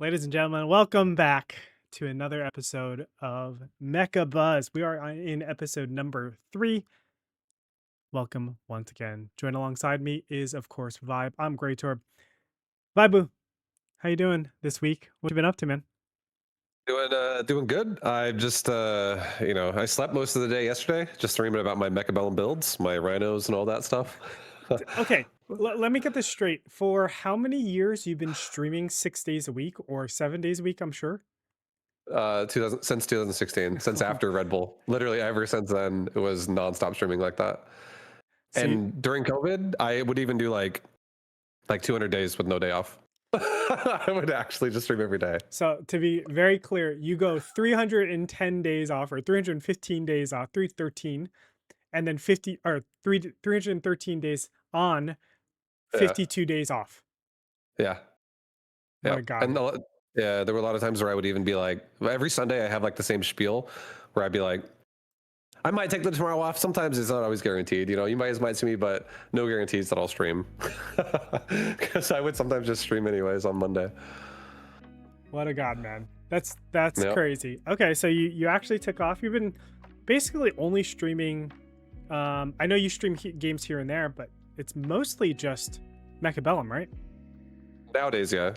Ladies and gentlemen, welcome back to another episode of Mechabuzz. We are in episode number 3. Welcome once again. Join alongside me is, of course, ViBE. I'm Greytorb. ViBe, how you doing this week? What you been up to, man? Doing good. I just I slept most of the day yesterday, just dreaming about my Mechabellum builds, my Rhinos and all that stuff. Okay, let me get this straight. For how many years you've been streaming 6 days a week or 7 days a week, I'm sure? 2000 since 2016, since after Red Bull. Literally ever since then, it was nonstop streaming like that. So you, And during COVID, I would even do like 200 days with no day off. I would actually just stream every day. So to be very clear, you go 310 days off or 315 days off, 313, and then 313 days on, Yeah, 52 days off. yeah, My yeah. God. Yeah, there were a lot of times where I would even be like, every Sunday I have like the same spiel where I'd be like, I might take the tomorrow off. Sometimes it's not always guaranteed. You know, you might see me, but no guarantees that I'll stream. Because I would sometimes just stream anyways on Monday. What a god, man. That's Yep. crazy. Okay, so you actually took off. You've been basically only streaming. I know you stream games here and there, but it's mostly just Mechabellum, right? Nowadays, yeah.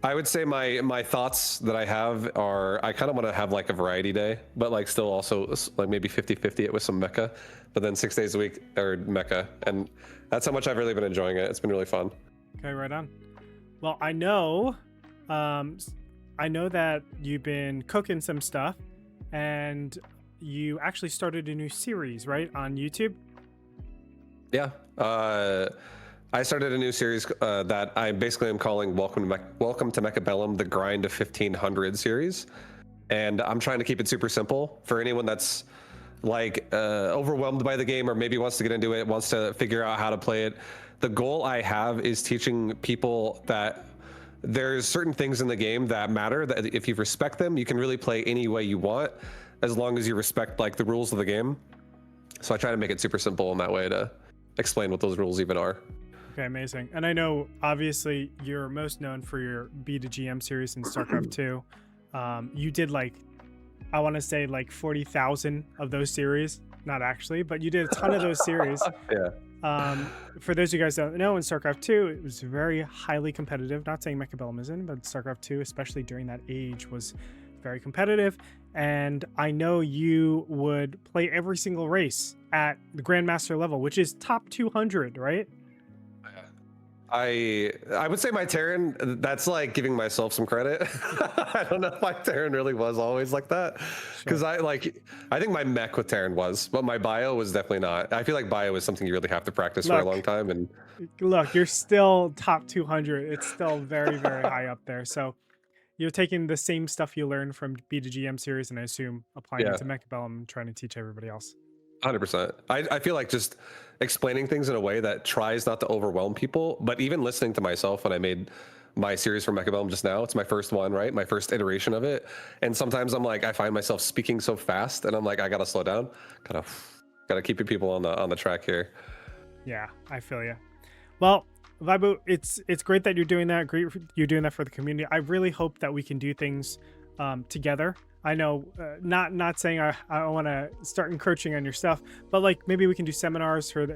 I would say my thoughts that I have are I kind of want to have like a variety day, but like still also like maybe 50-50 it with some mecha, but then 6 days a week or mecha. And that's how much I've really been enjoying it. It's been really fun. Okay, right on. Well, um, I know that you've been cooking some stuff, and you actually started a new series, right, on YouTube? Yeah. I started a new series that I basically am calling Welcome to Mechabellum, the Grind of 1500 series. And I'm trying to keep it super simple for anyone that's like overwhelmed by the game or maybe wants to get into it, wants to figure out how to play it. The goal I have is teaching people that there's certain things in the game that matter, that if you respect them, you can really play any way you want as long as you respect like the rules of the game. So I try to make it super simple in that way to explain what those rules even are. Okay, amazing. And I know obviously you're most known for your B to GM series in StarCraft 2. You did like, I want to say like 40,000 of those series. Not actually, but you did a ton of those series. Yeah. For those of you guys that don't know, in StarCraft 2, it was very highly competitive. Not saying Mechabellum isn't, but StarCraft 2, especially during that age, was very competitive. And I know you would play every single race at the Grandmaster level, which is top 200, right? I would say my Terran, that's like giving myself some credit. I don't know if my Terran really was always like that. Because Sure. I think my mech with Terran was, but my bio was definitely not. I feel like bio is something you really have to practice for a long Look, time. And look, you're still top 200. It's still very, very high up there. So you're taking the same stuff you learned from B to GM series, and I assume applying it yeah, to Mechabellum and trying to teach everybody else. 100%. I feel like just explaining things in a way that tries not to overwhelm people, but even listening to myself when I made my series for Mechabellum just now, it's my first one, right? My first iteration of it. And sometimes I'm like, I find myself speaking so fast and I'm like, I gotta slow down. Gotta keep your people on the track here. Yeah, I feel you. Well, Vibu, it's great that you're doing that. Great you're doing that for the community. I really hope that we can do things together. I know, not saying I want to start encroaching on your stuff, but like maybe we can do seminars for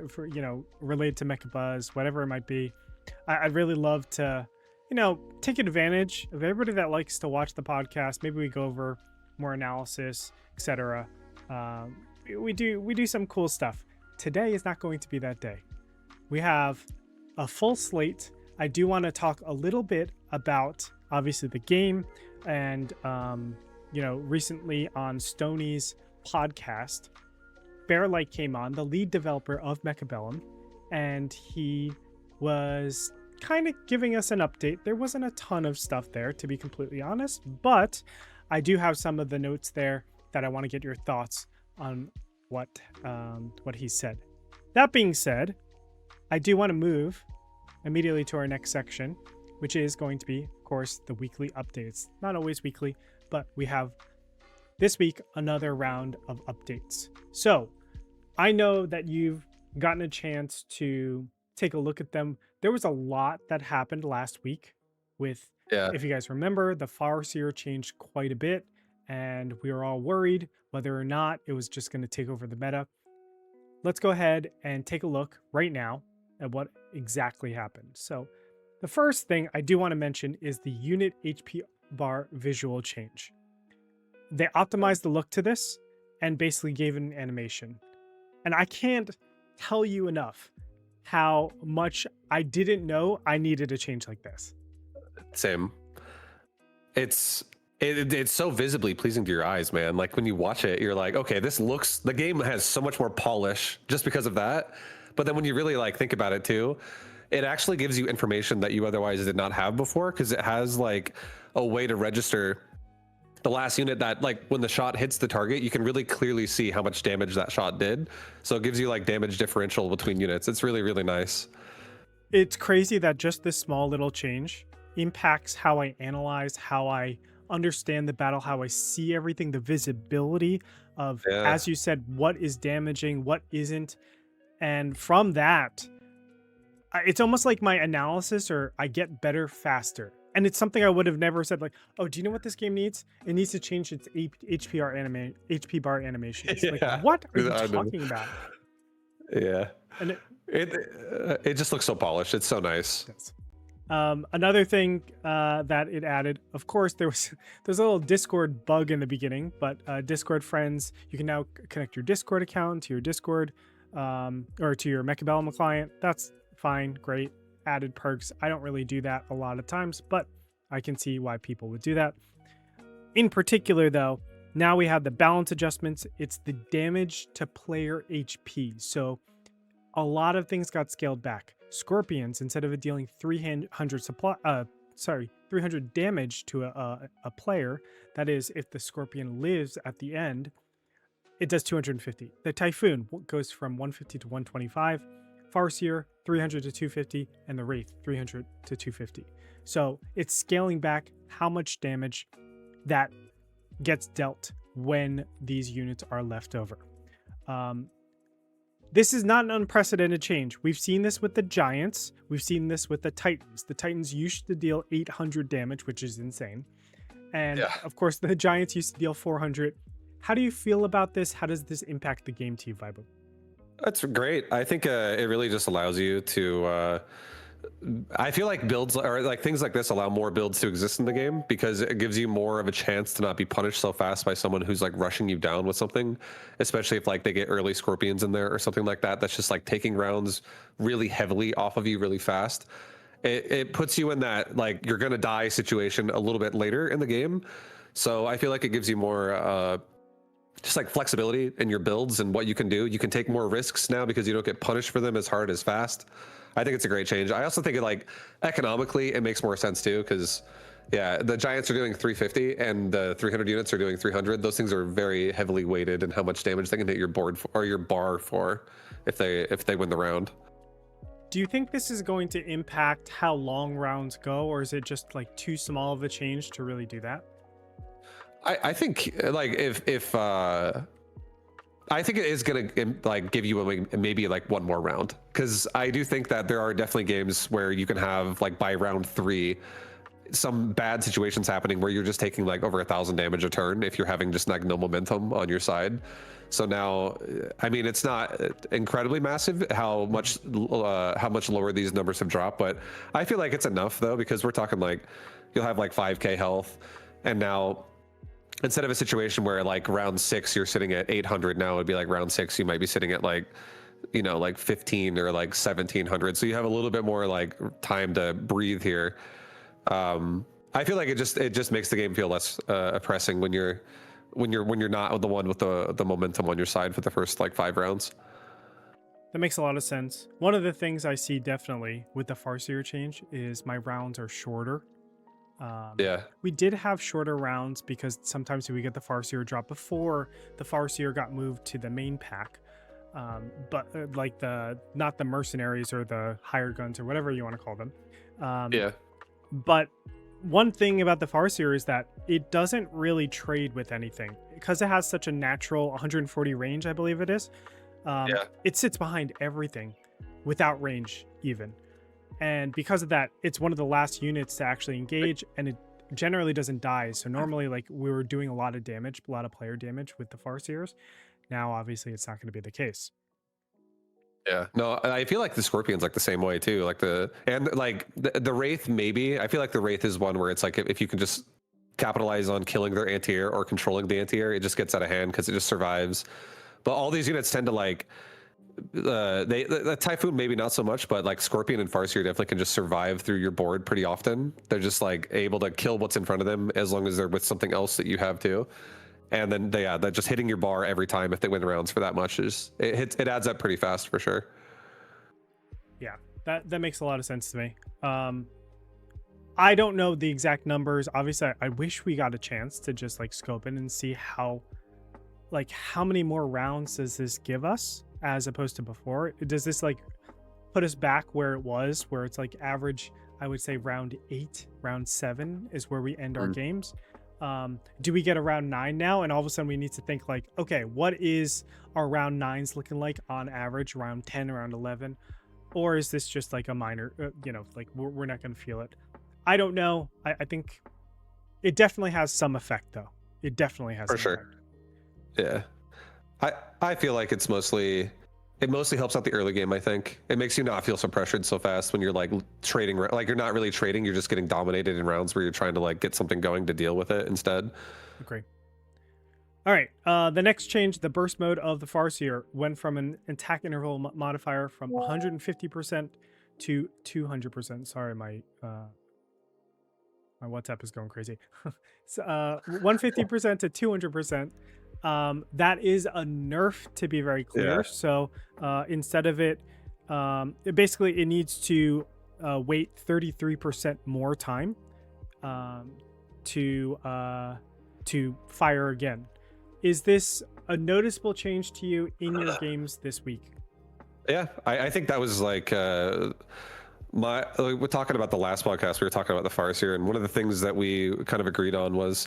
related to Mechabuzz, whatever it might be. I'd really love to, take advantage of everybody that likes to watch the podcast. Maybe we go over more analysis, etc. Um, we do some cool stuff. Today is not going to be that day. We have a full slate. I do want to talk a little bit about obviously the game and recently on Stoney's podcast, Bearlight came on, the lead developer of Mechabellum, and he was kind of giving us an update. There wasn't a ton of stuff there, to be completely honest, but I do have some of the notes there that I want to get your thoughts on what he said. That being said, I do want to move immediately to our next section, which is going to be, of course, the weekly updates. Not always weekly, but we have this week another round of updates. So I know that you've gotten a chance to take a look at them. There was a lot that happened last week. with, Yeah. if you guys remember, the Farseer changed quite a bit, and we were all worried whether or not it was just going to take over the meta. Let's go ahead and take a look right now at what exactly happened. So the first thing I do want to mention is the unit HP bar visual change. They optimized the look to this and basically gave it an animation. And I can't tell you enough how much I didn't know I needed a change like this. Same. It's so visibly pleasing to your eyes, man. Like when you watch it, you're like, okay, the game has so much more polish just because of that. But then when you really like think about it too, it actually gives you information that you otherwise did not have before, because it has like a way to register the last unit that, like, when the shot hits the target, you can really clearly see how much damage that shot did. So it gives you like damage differential between units. It's really, really nice. It's crazy that just this small little change impacts how I analyze, how I understand the battle, how I see everything, the visibility of, as you said, what is damaging, what isn't. And from that, it's almost like my analysis, or I get better faster. And it's something I would have never said, like, oh, do you know what this game needs? It needs to change its HP bar animations. Yeah. Like, what are you talking about? Yeah. And it just looks so polished. It's so nice. Yes. Another thing that it added, of course, there's a little Discord bug in the beginning, but Discord friends, you can now connect your Discord account to your Discord or to your Mechabellum client. That's fine, great, added perks. I don't really do that a lot of times, but I can see why people would do that. In particular, though, now we have the balance adjustments. It's the damage to player HP. So a lot of things got scaled back. Scorpions, instead of it dealing 300 damage to a player, that is, if the Scorpion lives at the end, it does 250. The Typhoon goes from 150 to 125, Farseer 300 to 250, and the Wraith 300 to 250. So it's scaling back how much damage that gets dealt when these units are left over. This is not an unprecedented change. We've seen this with the Giants. We've seen this with the Titans. The Titans used to deal 800 damage, which is insane. And of course, the Giants used to deal 400. How do you feel about this? How does this impact the game to you, ViBE? That's great. I think it really just allows you to... I feel like builds, or like things like this, allow more builds to exist in the game, because it gives you more of a chance to not be punished so fast by someone who's like rushing you down with something, especially if like they get early Scorpions in there or something like that. That's just like taking rounds really heavily off of you really fast. It puts you in that like you're gonna die situation a little bit later in the game. So I feel like it gives you more just like flexibility in your builds and what you can do. You can take more risks now because you don't get punished for them as hard as fast. I think it's a great change. I also think it, like, economically, it makes more sense too, because the Giants are doing 350 and the 300 units are doing 300. Those things are very heavily weighted in how much damage they can hit your board for, or your bar for, if they win the round. Do you think this is going to impact how long rounds go, or is it just like too small of a change to really do that? I think like if I think it is going to like give you maybe like one more round, because I do think that there are definitely games where you can have like by round 3 some bad situations happening where you're just taking like over 1,000 damage a turn if you're having just like no momentum on your side. So now, I mean, it's not incredibly massive how much lower these numbers have dropped, but I feel like it's enough though, because we're talking like you'll have like 5k health, and now instead of a situation where like round 6 you're sitting at 800, now it'd be like round 6 you might be sitting at like, you know, like 15 or like 1700. So you have a little bit more like time to breathe here. I feel like it just makes the game feel less oppressing when you're not the one with the momentum on your side for the first like 5 rounds. That makes a lot of sense. One of the things I see definitely with the Farseer change is my rounds are shorter. We did have shorter rounds because sometimes we get the Farseer drop before the Farseer got moved to the main pack. But like not the mercenaries or the hired guns or whatever you want to call them. But one thing about the Farseer is that it doesn't really trade with anything because it has such a natural 140 range, I believe it is. It sits behind everything without range even. And because of that, it's one of the last units to actually engage, and it generally doesn't die. So normally, like, we were doing a lot of damage, a lot of player damage with the Farseers. Now, obviously, it's not going to be the case. Yeah, no, I feel like the Scorpion's like the same way too. Like the Wraith, maybe. I feel like the Wraith is one where it's like if you can just capitalize on killing their anti-air or controlling the anti-air, it just gets out of hand because it just survives. But all these units tend to like the Typhoon maybe not so much, but like Scorpion and Farseer definitely can just survive through your board pretty often. They're just like able to kill what's in front of them as long as they're with something else that you have too. And then they're just hitting your bar every time if they win rounds for that much is it adds up pretty fast for sure. Yeah, that makes a lot of sense to me. I don't know the exact numbers. Obviously, I wish we got a chance to just like scope in and see how many more rounds does this give us as opposed to before. Does this like put us back where it was, where it's like average, I would say round 8, round 7 is where we end our games. Do we get a round 9 now, and all of a sudden we need to think like, okay, what is our round 9s looking like on average, round 10, around 11? Or is this just like a minor, like we're not going to feel it? I don't know. I think it definitely has some effect, though. It definitely has For some sure. effect. Yeah. I feel like it mostly helps out the early game. I think it makes you not feel so pressured so fast when you're like trading, like you're not really trading, you're just getting dominated in rounds where you're trying to like get something going to deal with it instead. Agree. All right, the next change, the burst mode of the Farseer went from an attack interval modifier from 150% to 200%. Sorry, my WhatsApp is going crazy. So, 150% to 200%. That is a nerf, to be very clear. Yeah. So instead of it basically it needs to wait 33% more time to fire again. Is this a noticeable change to you in your games this week? Yeah, I think that was like we're talking about the last podcast, we were talking about the Farseer, and one of the things that we kind of agreed on was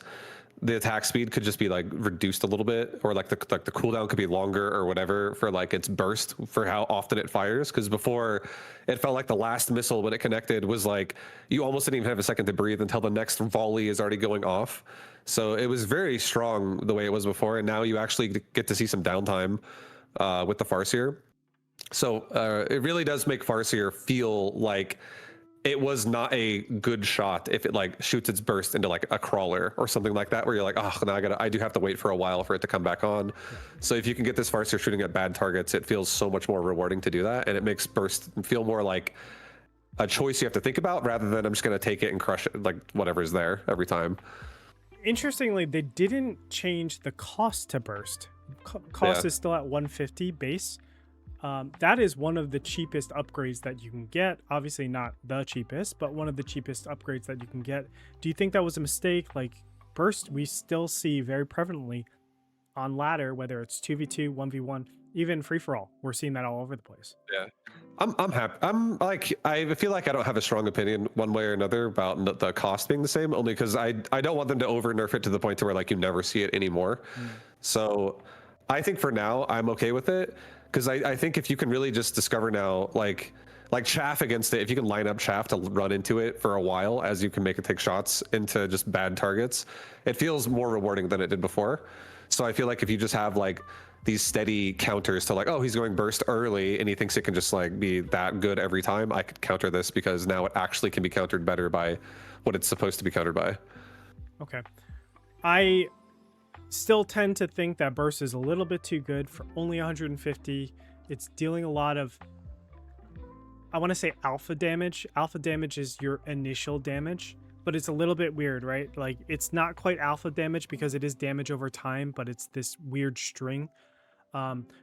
the attack speed could just be like reduced a little bit, or like the cooldown could be longer or whatever for like its burst for how often it fires. Because before, it felt like the last missile when it connected was like you almost didn't even have a second to breathe until the next volley is already going off. So it was very strong the way it was before, and now you actually get to see some downtime with the Farseer. So it really does make Farseer feel like it was not a good shot if it like shoots its burst into like a crawler or something like that, where you're like, oh, now I do have to wait for a while for it to come back on. So if you can get this Farseer shooting at bad targets, it feels so much more rewarding to do that, and it makes burst feel more like a choice you have to think about rather than I'm just going to take it and crush it, like whatever is there every time. Interestingly, they didn't change the cost to burst. Cost is still at 150 base. That is one of the cheapest upgrades that you can get. Obviously not the cheapest, but one of the cheapest upgrades that you can get. Do you think that was a mistake? Like burst, we still see very prevalently on ladder, whether it's 2v2, 1v1, even free-for-all. We're seeing that all over the place. Yeah. I'm happy. I feel like I don't have a strong opinion one way or another about the cost being the same, only because I don't want them to over nerf it to the point to where like you never see it anymore. So I think for now I'm okay with it, because I think if you can really just discover now like chaff against it, if you can line up chaff to run into it for a while as you can make it take shots into just bad targets, it feels more rewarding than it did before. So I feel like if you just have like these steady counters to like, oh, he's going burst early and he thinks it can just like be that good every time, I could counter this because now it actually can be countered better by what it's supposed to be countered by. Okay. I still tend to think that burst is a little bit too good for only 150. It's dealing a lot of, I want to say alpha damage. Alpha damage is your initial damage, but it's a little bit weird, right? Like it's not quite alpha damage because it is damage over time, but it's this weird string.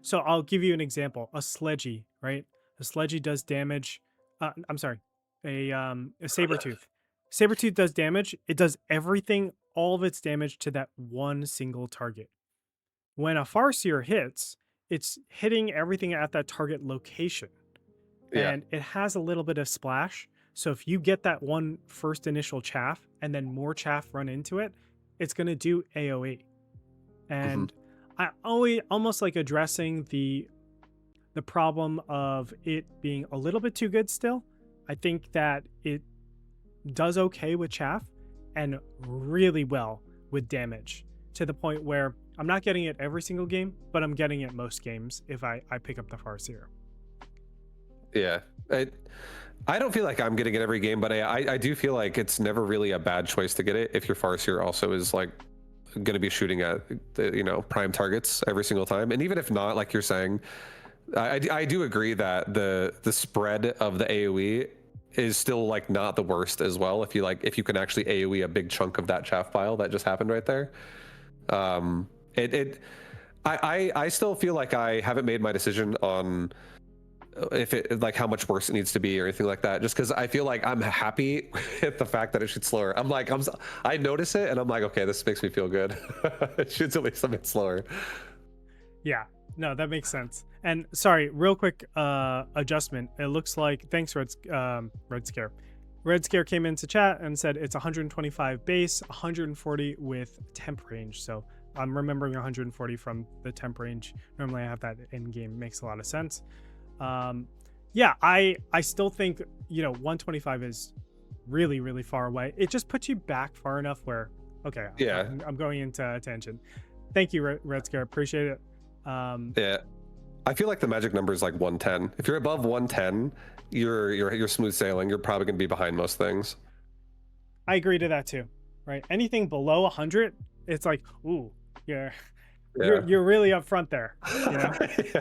So I'll give you an example. A Sledgie, right? A Sledgie does damage. I'm sorry, a Sabertooth. Sabertooth does damage. It does everything, all of its damage to that one single target. When a Farseer hits, it's hitting everything at that target location. Yeah. And it has a little bit of splash. So if you get that one first initial chaff and then more chaff run into it, it's going to do AoE. And I always almost like addressing the problem of it being a little bit too good still. I think that it does okay with chaff and really well with damage, to the point where I'm not getting it every single game, but I'm getting it most games if I pick up the Farseer. Yeah. I don't feel like I'm getting it every game, but I do feel like it's never really a bad choice to get it if your Farseer also is like going to be shooting at the, prime targets every single time. And even if not, like you're saying, I do agree that the spread of the AoE is still like not the worst as well. If you can actually AoE a big chunk of that chaff pile that just happened right there. I still feel like I haven't made my decision on if it like how much worse it needs to be or anything like that, just because I feel like I'm happy with the fact that it shoots slower. I notice it and I'm like, okay, this makes me feel good. It shoots at least a bit slower. Yeah, no, that makes sense. And sorry, real quick adjustment. It looks like, thanks Red Scare. Red Scare came into chat and said it's 125 base, 140 with temp range. So I'm remembering 140 from the temp range. Normally I have that in game. Makes a lot of sense. Yeah, I still think 125 is really, really far away. It just puts you back far enough where, okay, yeah, I'm going into tangent. Thank you, Red Scare, appreciate it. Yeah, I feel like the magic number is like 110. If you're above 110, you're smooth sailing. You're probably gonna be behind most things. I agree to that too, right? Anything below 100, it's like, ooh, you're really up front there, Yeah.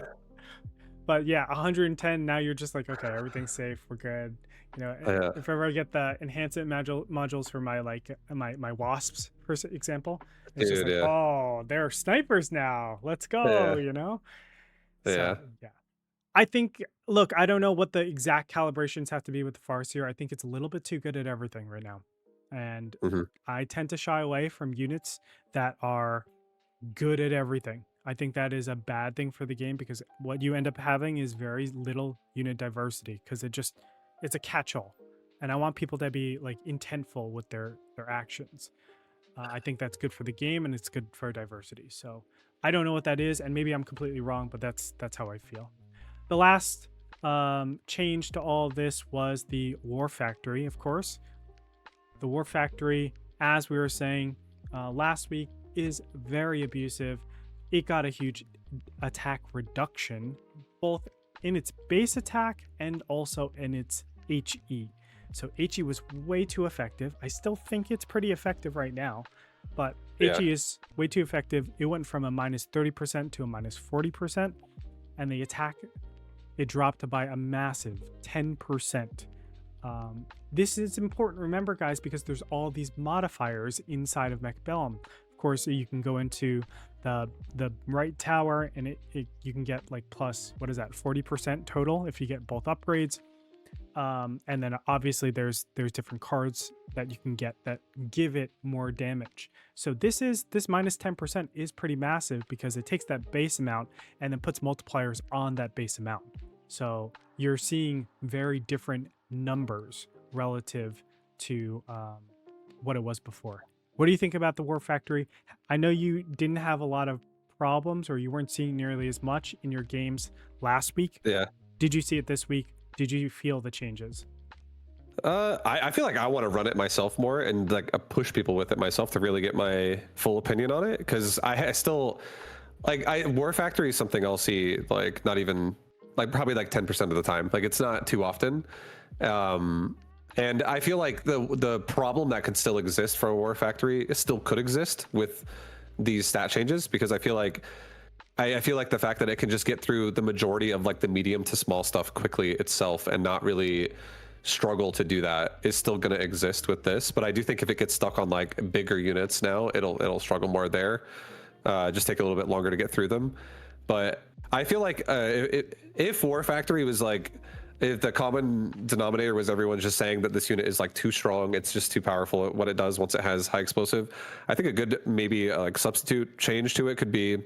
But yeah, 110, now you're just like, okay, everything's safe, we're good. If ever I get the enhancement modules for my my wasps, for example, it's just like, oh, they're snipers now, let's go. Yeah. So, yeah. I think, look, I don't know what the exact calibrations have to be with the Farseer. I think it's a little bit too good at everything right now, and I tend to shy away from units that are good at everything. I think that is a bad thing for the game, because what you end up having is very little unit diversity, because it's a catch-all, and I want people to be like intentful with their actions. I think that's good for the game, and it's good for diversity. So I don't know what that is, and maybe I'm completely wrong, but that's how I feel. The last change to all this was the War Factory, of course. The War Factory, as we were saying last week, is very abusive. It got a huge attack reduction, both in its base attack and also in its HE. So HE was way too effective. I still think it's pretty effective right now, but HE is way too effective. It went from a -30% to a -40%, and the attack, it dropped by a massive 10%. This is important, remember guys, because there's all these modifiers inside of Mechabellum. Of course, you can go into the right tower, and you can get like plus, what is that, 40% total if you get both upgrades. And then obviously there's different cards that you can get that give it more damage. So this -10% is pretty massive, because it takes that base amount and then puts multipliers on that base amount. So you're seeing very different numbers relative to what it was before. What do you think about the War Factory? I know you didn't have a lot of problems, or you weren't seeing nearly as much in your games last week. Yeah. Did you see it this week? Did you feel the changes? I feel like I want to run it myself more and like push people with it myself to really get my full opinion on it, because I still War Factory is something I'll see like not even like probably like 10% of the time. Like it's not too often. And I feel like the problem that could still exist for a War Factory, it still could exist with these stat changes, because I feel like the fact that it can just get through the majority of like the medium to small stuff quickly itself and not really struggle to do that is still going to exist with this. But I do think if it gets stuck on like bigger units now, it'll struggle more there. Just take a little bit longer to get through them. But I feel like if War Factory was like, if the common denominator was everyone just saying that this unit is like too strong, it's just too powerful at what it does once it has high explosive, I think a good maybe like substitute change to it could be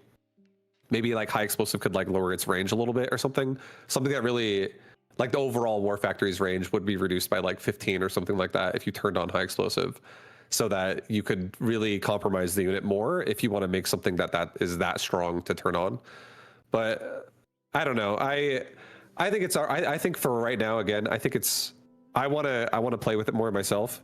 maybe like high explosive could like lower its range a little bit or something that really like the overall War Factory's range would be reduced by like 15 or something like that if you turned on high explosive, so that you could really compromise the unit more if you want to make something that is that strong to turn on. But I don't know. I think it's I think for right now, again, I think it's I want to play with it more myself,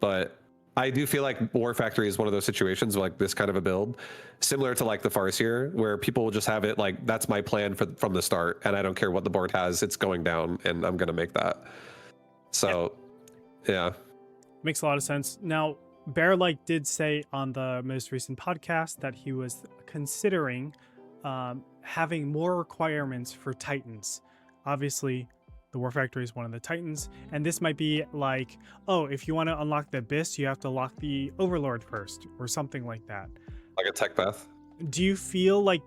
but I do feel like War Factory is one of those situations like this kind of a build, similar to like the Farseer, where people will just have it like, that's my plan from the start, and I don't care what the board has, it's going down, and I'm gonna make that. So, yeah. Makes a lot of sense. Now, Bearlike did say on the most recent podcast that he was considering having more requirements for Titans. Obviously, the War Factory is one of the Titans, and this might be like, oh, if you want to unlock the Abyss, you have to lock the Overlord first, or something like that. Like a tech path. Do you feel like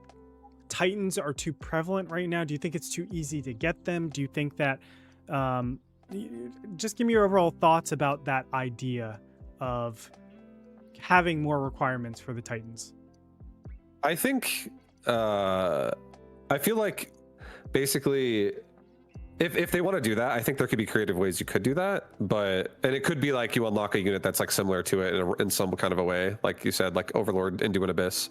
Titans are too prevalent right now? Do you think it's too easy to get them? Do you think that... just give me your overall thoughts about that idea of having more requirements for the Titans. I think... I feel like basically... If they want to do that, I think there could be creative ways you could do that, and it could be like you unlock a unit that's like similar to it in some kind of a way, like you said, like Overlord into an Abyss.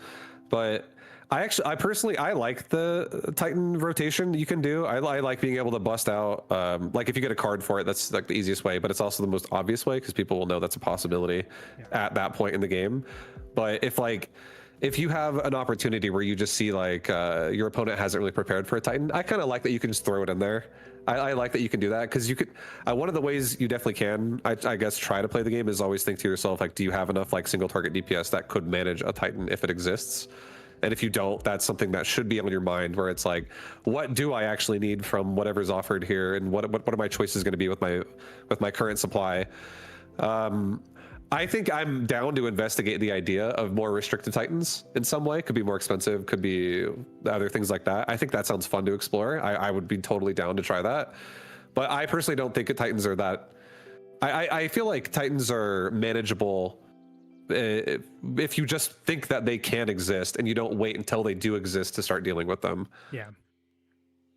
But I personally like the Titan rotation you can do. I like being able to bust out, like if you get a card for it, that's like the easiest way, but it's also the most obvious way because people will know that's a possibility at that point in the game. But if you have an opportunity where you just see like your opponent hasn't really prepared for a Titan, I kind of like that you can just throw it in there. I like that you can do that because you could. One of the ways you definitely can, I guess, try to play the game is always think to yourself like, do you have enough like single target DPS that could manage a Titan if it exists? And if you don't, that's something that should be on your mind, where it's like, what do I actually need from whatever's offered here, and what are my choices going to be with my current supply? I think I'm down to investigate the idea of more restricted Titans in some way. Could be more expensive, could be other things like that. I think that sounds fun to explore. I would be totally down to try that. But I personally don't think Titans are that... I feel like Titans are manageable if you just think that they can exist and you don't wait until they do exist to start dealing with them. Yeah.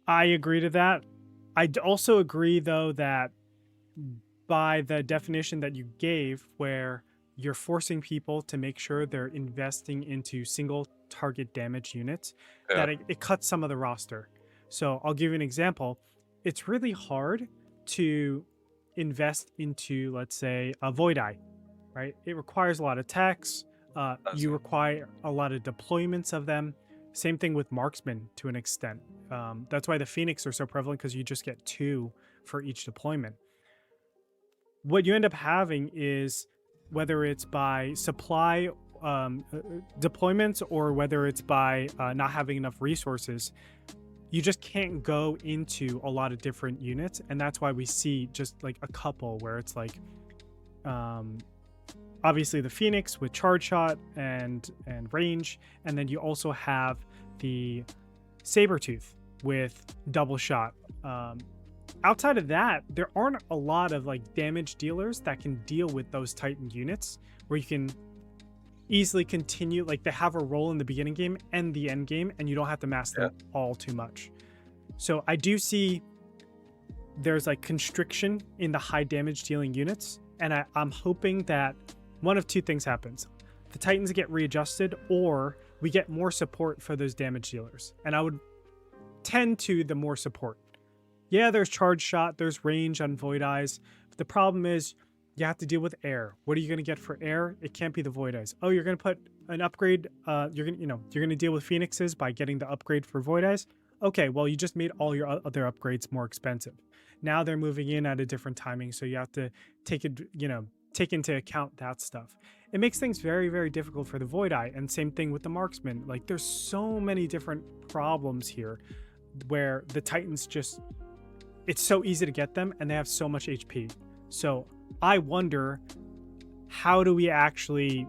I agree to that. I also agree, though, that by the definition that you gave, where you're forcing people to make sure they're investing into single target damage units, that it cuts some of the roster. So I'll give you an example. It's really hard to invest into, let's say, a Void Eye, right? It requires a lot of techs. You require a lot of deployments of them. Same thing with Marksman to an extent. That's why the Phoenix are so prevalent, because you just get 2 for each deployment. What you end up having is, whether it's by supply deployments or whether it's by not having enough resources, you just can't go into a lot of different units. And that's why we see just like a couple where it's like, obviously the Phoenix with charge shot and range. And then you also have the Sabertooth with double shot. Outside of that, there aren't a lot of like damage dealers that can deal with those Titan units where you can easily continue, like they have a role in the beginning game and the end game, and you don't have to mass them all too much. So I do see there's like constriction in the high damage dealing units, and I'm hoping that one of two things happens. The Titans get readjusted, or we get more support for those damage dealers. And I would tend to the more support. Yeah, there's charge shot, there's range on Void Eyes. But the problem is you have to deal with air. What are you going to get for air? It can't be the Void Eyes. Oh, you're going to put an upgrade. You're going to deal with Phoenixes by getting the upgrade for Void Eyes. Okay, well, you just made all your other upgrades more expensive. Now they're moving in at a different timing, so you have to take into account that stuff. It makes things very, very difficult for the Void Eye, and same thing with the Marksman. Like, there's so many different problems here where the Titans just... It's so easy to get them, and they have so much HP. So I wonder, how do we actually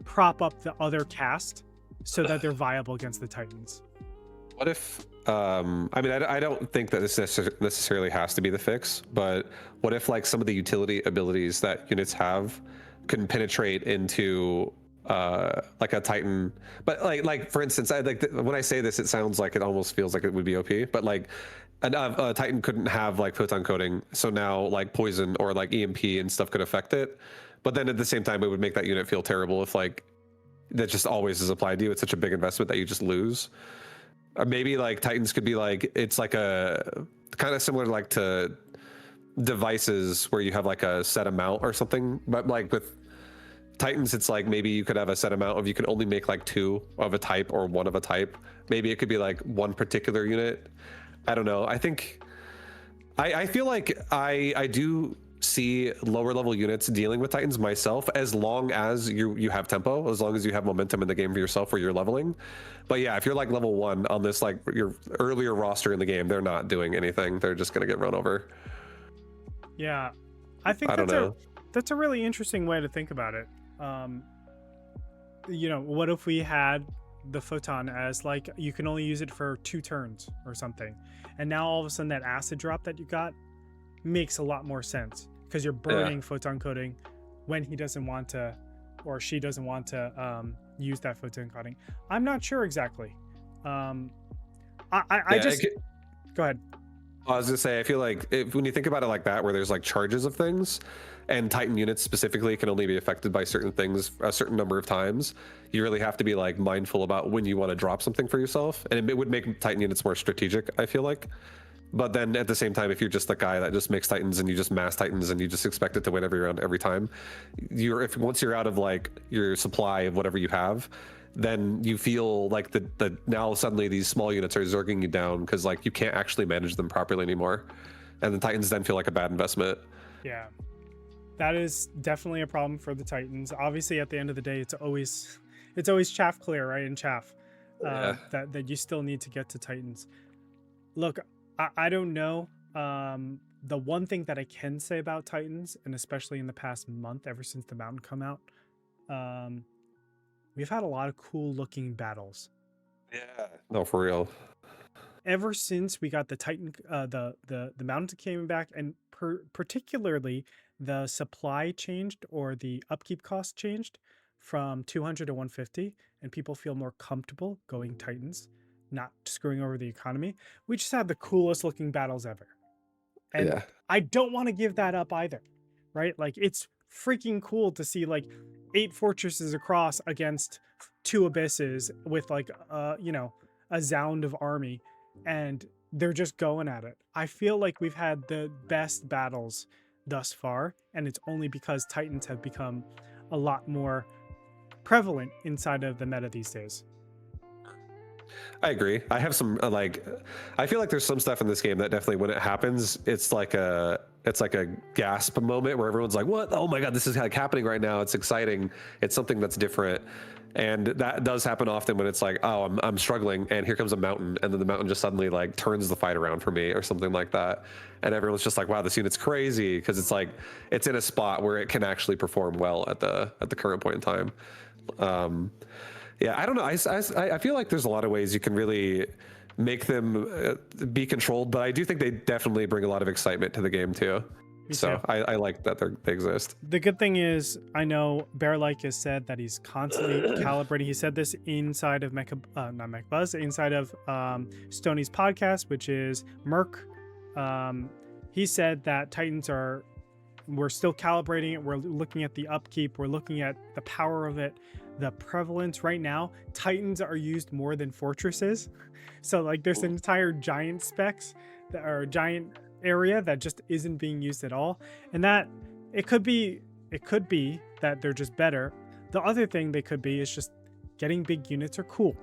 prop up the other cast so that they're viable against the Titans? What if, I mean, I don't think that this necessarily has to be the fix, but what if like some of the utility abilities that units have can penetrate into like a Titan, but like for instance, when I say this, it sounds like it almost feels like it would be OP, but like a Titan couldn't have like photon coating, so now like poison or like EMP and stuff could affect it, but then at the same time it would make that unit feel terrible if like that just always is applied to you. It's such a big investment that you just lose. Or maybe like Titans could be like, it's like a kind of similar like to devices where you have like a set amount or something, but like with Titans, it's like maybe you could have a set amount of, you can only make like 2 of a type or 1 of a type. Maybe it could be like 1 particular unit. I don't know. I think I feel like I do see lower level units dealing with Titans myself, as long as you have tempo, as long as you have momentum in the game for yourself where you're leveling. But yeah, if you're like level 1 on this, like your earlier roster in the game, they're not doing anything. They're just gonna get run over. Yeah, I think that's a really interesting way to think about it. You know, what if we had the photon as like you can only use it for 2 turns or something, and now all of a sudden that acid drop that you got makes a lot more sense because you're burning photon coating when he doesn't want to, or she doesn't want to use that photon coating. I'm not sure exactly. Go ahead. I was gonna say, I feel like when you think about it like that, where there's like charges of things, and Titan units specifically can only be affected by certain things a certain number of times, you really have to be like mindful about when you want to drop something for yourself, and it would make Titan units more strategic, I feel like. But then at the same time, if you're just the guy that just makes Titans and you just mass Titans and you just expect it to win every round every time, once you're out of like your supply of whatever you have, then you feel like the now suddenly these small units are zerging you down because like you can't actually manage them properly anymore, and the Titans then feel like a bad investment. Yeah, that is definitely a problem for the Titans. Obviously, at the end of the day, it's always chaff clear, right? And chaff that you still need to get to Titans. Look, I don't know. The one thing that I can say about Titans, and especially in the past month, ever since the mountain come out, we've had a lot of cool looking battles. Yeah. No, for real. Ever since we got the Titan, the mountain came back, and particularly the supply changed, or the upkeep cost changed from 200 to 150, and people feel more comfortable going Titans, not screwing over the economy. We just had the coolest looking battles ever. And I don't want to give that up either, right? Like, it's freaking cool to see like 8 fortresses across against 2 abysses with like a Zound of army, and they're just going at it. I feel like we've had the best battles thus far, and it's only because Titans have become a lot more prevalent inside of the meta these days. I agree. I have some I feel like there's some stuff in this game that definitely, when it happens, it's like a gasp moment where everyone's like, "What? Oh my god, this is like happening right now. It's exciting. It's something that's different." And that does happen often when it's like, "Oh, I'm struggling, and here comes a mountain," and then the mountain just suddenly like turns the fight around for me or something like that. And everyone's just like, "Wow, this unit's crazy," because it's like it's in a spot where it can actually perform well at the current point in time. Yeah, I don't know. I feel like there's a lot of ways you can really make them be controlled, but I do think they definitely bring a lot of excitement to the game too. So I like that they exist. The good thing is, I know Bear-like has said that he's constantly calibrating. He said this inside of not Mechabuzz, inside of Stoney's podcast, which is Merc. He said that Titans we're still calibrating it. We're looking at the upkeep. We're looking at the power of it. The prevalence right now, Titans are used more than fortresses. So like there's an entire giant specs that are giant area that just isn't being used at all. And that it could be that they're just better. The other thing they could be is just getting big units are cool,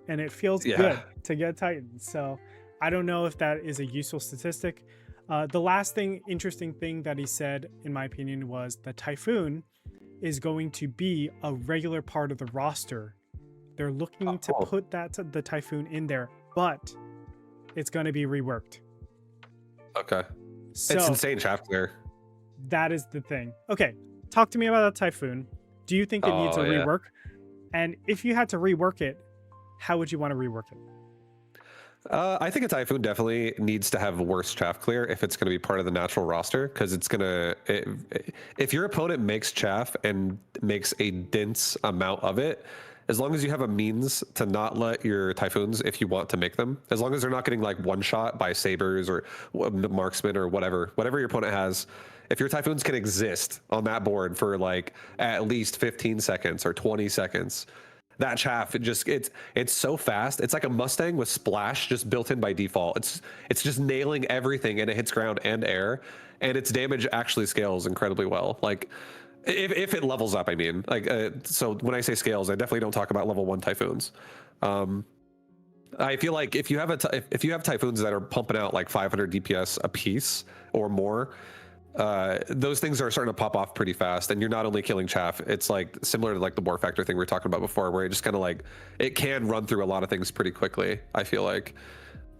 and it feels good to get Titans. So I don't know if that is a useful statistic. The last interesting thing that he said, in my opinion, was the Typhoon is going to be a regular part of the roster. They're looking to put the Typhoon in there, but it's going to be reworked. Okay. So, it's insane, Shafter. That is the thing. Okay, talk to me about that Typhoon. Do you think it needs a rework? And if you had to rework it, how would you want to rework it? I think a Typhoon definitely needs to have worse chaff clear if it's going to be part of the natural roster, because it's going to... If your opponent makes chaff and makes a dense amount of it, as long as you have a means to not let your Typhoons, if you want to make them, as long as they're not getting like one shot by sabers or marksmen or whatever your opponent has, if your Typhoons can exist on that board for like at least 15 seconds or 20 seconds, that chaff, it's so fast. It's like a Mustang with splash just built in by default. It's just nailing everything, and it hits ground and air, and its damage actually scales incredibly well. Like if it levels up, I mean, like so when I say scales, I definitely don't talk about level 1 Typhoons. I feel like if you have Typhoons that are pumping out like 500 DPS a piece or more, those things are starting to pop off pretty fast, and you're not only killing chaff. It's like similar to like the war factor thing we were talking about before, where it just kind of like it can run through a lot of things pretty quickly. I feel like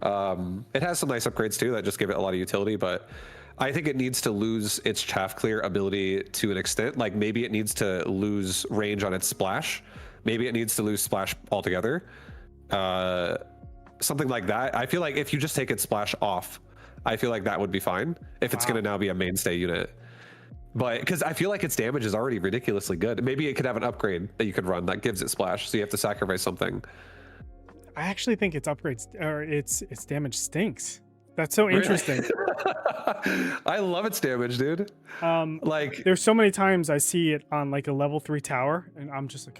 it has some nice upgrades too that just give it a lot of utility, but I think it needs to lose its chaff clear ability to an extent. Like maybe it needs to lose range on its splash. Maybe it needs to lose splash altogether. Something like that. I feel like if you just take its splash off, I feel like that would be fine if it's going to now be a mainstay unit. But because I feel like its damage is already ridiculously good. Maybe it could have an upgrade that you could run that gives it splash, so you have to sacrifice something. I actually think its upgrades or its damage stinks. That's so interesting. I love its damage, dude. Like there's so many times I see it on like a level 3 tower, and I'm just like,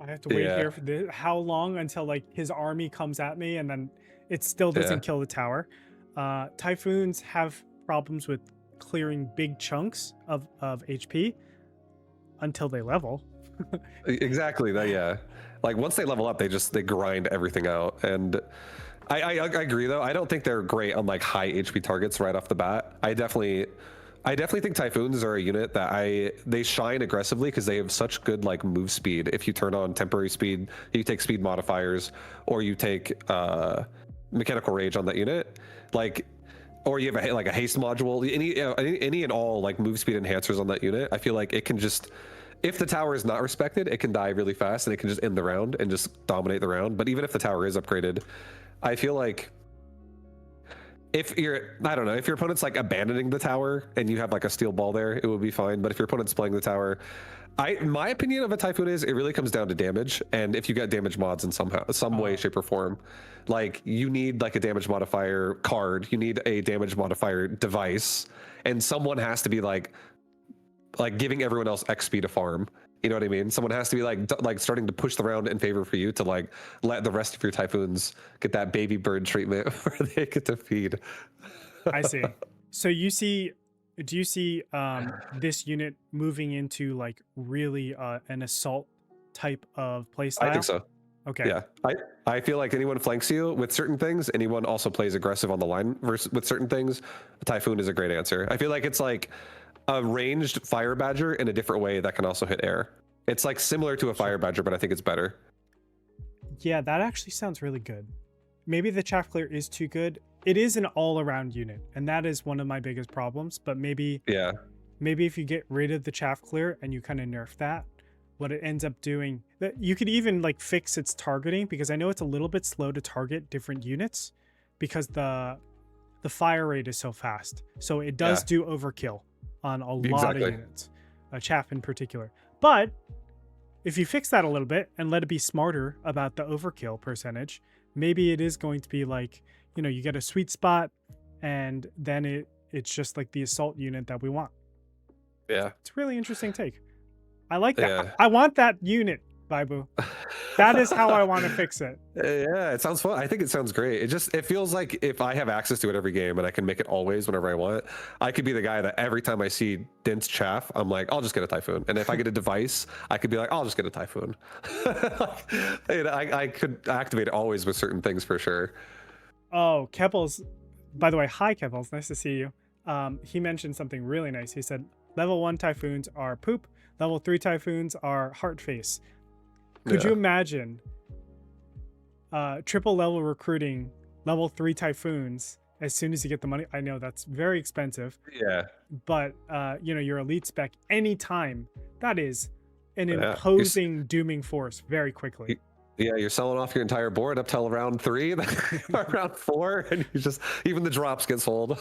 I have to wait here for how long until like his army comes at me, and then it still doesn't kill the tower. Typhoons have problems with clearing big chunks of HP until they level. Exactly that. Yeah, like once they level up, they grind everything out. And I agree though. I don't think they're great on like high HP targets right off the bat. I definitely think Typhoons are a unit that they shine aggressively because they have such good like move speed. If you turn on temporary speed, you take speed modifiers, or you take mechanical rage on that unit, like, or you have like a haste module, any and all like move speed enhancers on that unit. I feel like it can just, if the tower is not respected, it can die really fast and it can just end the round and just dominate the round. But even if the tower is upgraded, I feel like if your opponent's like abandoning the tower and you have like a steel ball there, it would be fine. But if your opponent's playing the tower, my opinion of a Typhoon is it really comes down to damage, and if you get damage mods in some way, shape, or form. Like you need like a damage modifier card, you need a damage modifier device, and someone has to be like giving everyone else XP to farm. You know what I mean? Someone has to be like starting to push the round in favor for you to like let the rest of your Typhoons get that baby bird treatment where they get to feed. I see. So do you see this unit moving into like really an assault type of playstyle? I think so. Okay. Yeah, I feel like anyone flanks you with certain things, anyone also plays aggressive on the line with certain things. Typhoon is a great answer. I feel like it's like a ranged Fire Badger in a different way that can also hit air. It's like similar to a Fire Badger, but I think it's better. Yeah, that actually sounds really good. Maybe the chaff clear is too good. It is an all-around unit, and that is one of my biggest problems. But maybe if you get rid of the chaff clear and you kind of nerf that, what it ends up doing, that you could even like fix its targeting, because I know it's a little bit slow to target different units because the fire rate is so fast. So it does do overkill on a lot of units, chaff in particular. But if you fix that a little bit and let it be smarter about the overkill percentage, maybe it is going to be like, you get a sweet spot, and then it's just like the assault unit that we want. Yeah. It's a really interesting take. I like that. Yeah. I want that unit, ViBE. That is how I want to fix it. Yeah, it sounds fun. I think it sounds great. It feels like if I have access to it every game and I can make it always whenever I want, I could be the guy that every time I see dense chaff, I'm like, I'll just get a Typhoon. And if I get a device, I could be like, I'll just get a Typhoon. I could activate it always with certain things for sure. Oh, Keppels, by the way, hi Keppels, nice to see you. He mentioned something really nice. He said, level 1 Typhoons are poop, level 3 Typhoons are heart face. Could you imagine triple level recruiting level 3 Typhoons as soon as you get the money? I know that's very expensive. Yeah. But your elite spec anytime, that is an imposing dooming force very quickly. Yeah, you're selling off your entire board up till round 3, round 4, and you just, even the drops get sold.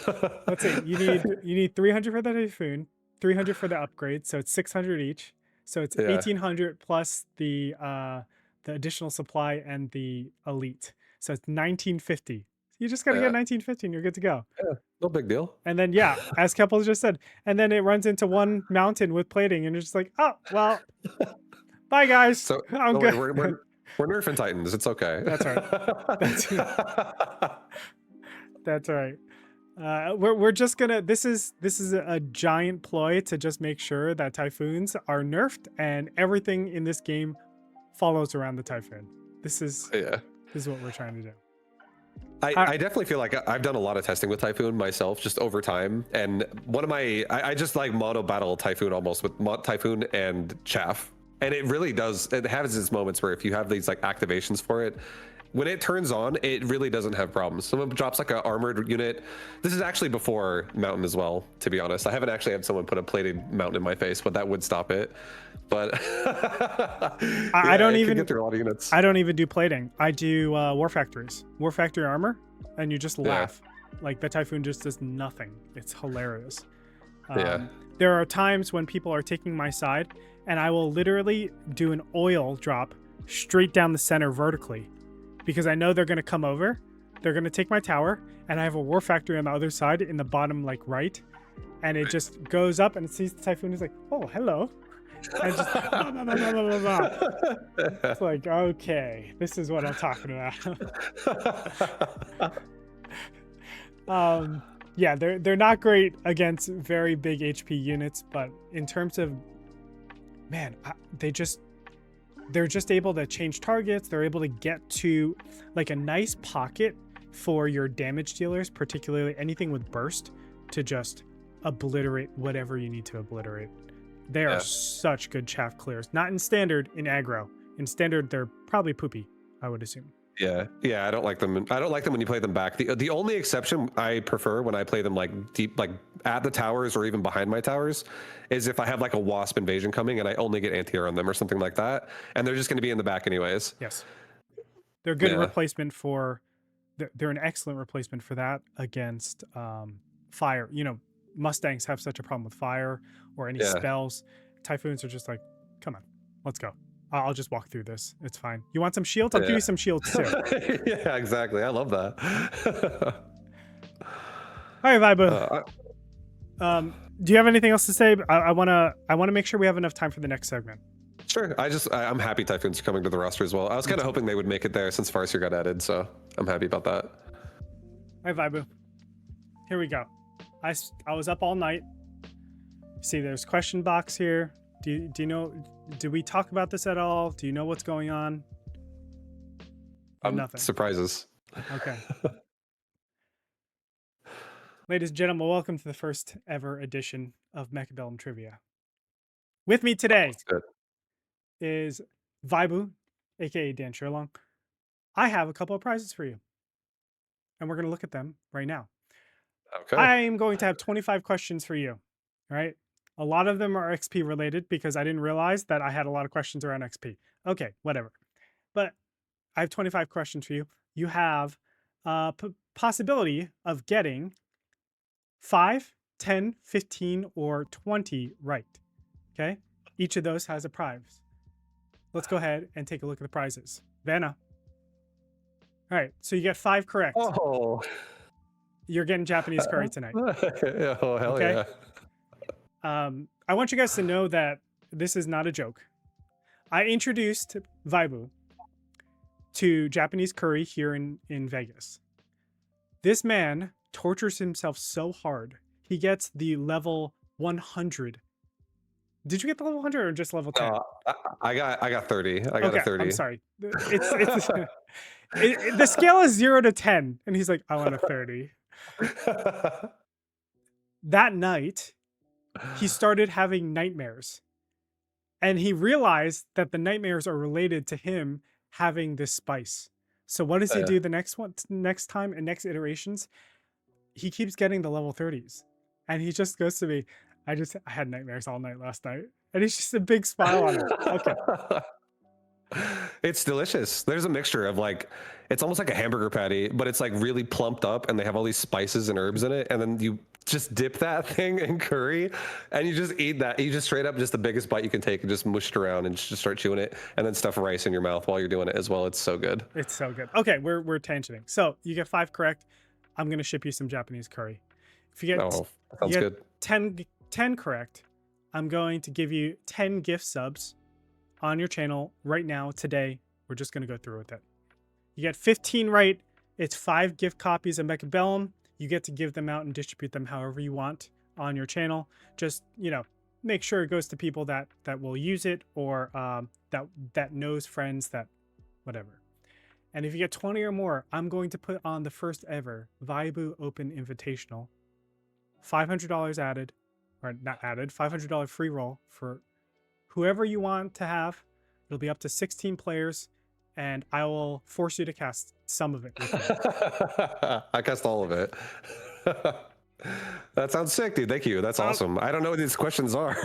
Let's see, you need 300 for the Typhoon, 300 for the upgrade, so it's 600 each. So it's 1,800 plus the additional supply and the elite. So it's 1,950. You just gotta get 1,950 and you're good to go. Yeah, no big deal. And then as Keppel just said, and then it runs into one mountain with plating, and you're just like, oh well. Bye, guys. So I'm don't good. worry, we're nerfing Titans. It's okay. That's right. That's right. We're just gonna. This is a giant ploy to just make sure that Typhoons are nerfed and everything in this game follows around the Typhoon. This is what we're trying to do. I definitely feel like I've done a lot of testing with Typhoon myself just over time, and one of my I just like mono battle Typhoon almost with Typhoon and Chaff, and it really does. It has its moments where if you have these like activations for it, when it turns on, it really doesn't have problems. Someone drops like an armored unit. This is actually before Mountain as well, to be honest. I haven't actually had someone put a plated Mountain in my face, but that would stop it. But I don't even get through a lot of units. I don't even do plating. I do war factories, war factory armor, and you just laugh. Like the Typhoon just does nothing. It's hilarious. There are times when people are taking my side, and I will literally do an oil drop straight down the center vertically, because I know they're going to come over. They're going to take my tower, and I have a war factory on the other side in the bottom, like right, and it just goes up and it sees the Typhoon. Is like, oh, hello. And just blah, blah, blah, blah, blah, blah. It's like, okay, this is what I'm talking about. Yeah, they're not great against very big HP units, but in terms of, man, they're just able to change targets. They're able to get to like a nice pocket for your damage dealers, particularly anything with burst, to just obliterate whatever you need to obliterate. They are such good chaff clears. Not in standard, in aggro. In standard, they're probably poopy, I would assume. Yeah, I don't like them. I don't like them when you play them back. The only exception I prefer when I play them like deep, like at the towers or even behind my towers, is if I have like a Wasp invasion coming and I only get anti-air on them or something like that, and they're just going to be in the back anyways. Yes, they're a good replacement for. They're an excellent replacement for that against fire. You know, Mustangs have such a problem with fire or any spells. Typhoons are just like, come on, let's go. I'll just walk through this. It's fine. You want some shields? I'll give you some shields too. Yeah, exactly. I love that. All right, ViBE. Do you have anything else to say? I wanna make sure we have enough time for the next segment. Sure. I'm happy Typhoons are coming to the roster as well. I was kind of hoping they would make it there since Farseer got added, so I'm happy about that. All right, ViBE. Here we go. I was up all night. See, there's question box here. Do you know? Do we talk about this at all? Do you know what's going on? Nothing. Surprises. Okay. Ladies and gentlemen, welcome to the first ever edition of Mechabellum Trivia. With me today is ViBE, aka Dan Sherlong. I have a couple of prizes for you, and we're going to look at them right now. Okay. I am going to have 25 questions for you. All right. A lot of them are XP related because I didn't realize that I had a lot of questions around XP. Okay, whatever. But I have 25 questions for you. You have a possibility of getting 5, 10, 15, or 20 right. Okay? Each of those has a prize. Let's go ahead and take a look at the prizes. Vanna. All right, so you get 5 correct. Oh. You're getting Japanese curry tonight. Oh, hell yeah. I want you guys to know that this is not a joke. I introduced ViBE to Japanese curry here in Vegas. This man tortures himself so hard. He gets the level 100. Did you get the level 100 or just level 10? I got 30. I got a 30. I'm sorry. The scale is 0 to 10, and he's like, I want a 30. That night, he started having nightmares, and he realized that the nightmares are related to him having this spice. So what does he do the next time and next iterations? He keeps getting the level 30s, and he just goes to me, I had nightmares all night last night, and it's just a big smile on him. Okay. It's delicious. There's a mixture of like, it's almost like a hamburger patty, but it's like really plumped up and they have all these spices and herbs in it. And then you just dip that thing in curry and you just eat that. You just straight up just the biggest bite you can take and just mush it around and just start chewing it and then stuff rice in your mouth while you're doing it as well. It's so good. It's so good. Okay, we're tangenting. So you get 5 correct. I'm going to ship you some Japanese curry. If you get, sounds good. 10 correct, I'm going to give you 10 gift subs on your channel right now, today. We're just going to go through with it. You get 15 right. It's 5 gift copies of Mechabellum. You get to give them out and distribute them however you want on your channel. Just, make sure it goes to people that will use it, or that knows friends, that whatever. And if you get 20 or more, I'm going to put on the first ever ViBE Open Invitational. $500 added, or not added, $500 free roll for whoever you want to have. It'll be up to 16 players, and I will force you to cast some of it with me. I cast all of it. That sounds sick, dude. Thank you. That's awesome. I don't know what these questions are.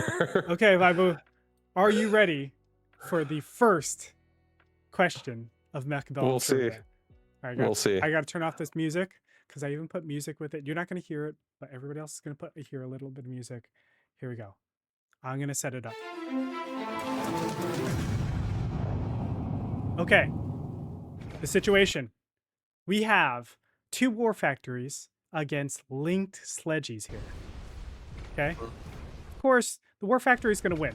Okay, ViBE, are you ready for the first question of Mechabellum? We'll see. We'll see. I got to turn off this music because I even put music with it. You're not going to hear it, but everybody else is going to hear a little bit of music. Here we go. I'm going to set it up. Okay. The situation. We have 2 war factories against Linked Sledgies here. Okay? Of course, the war factory is going to win.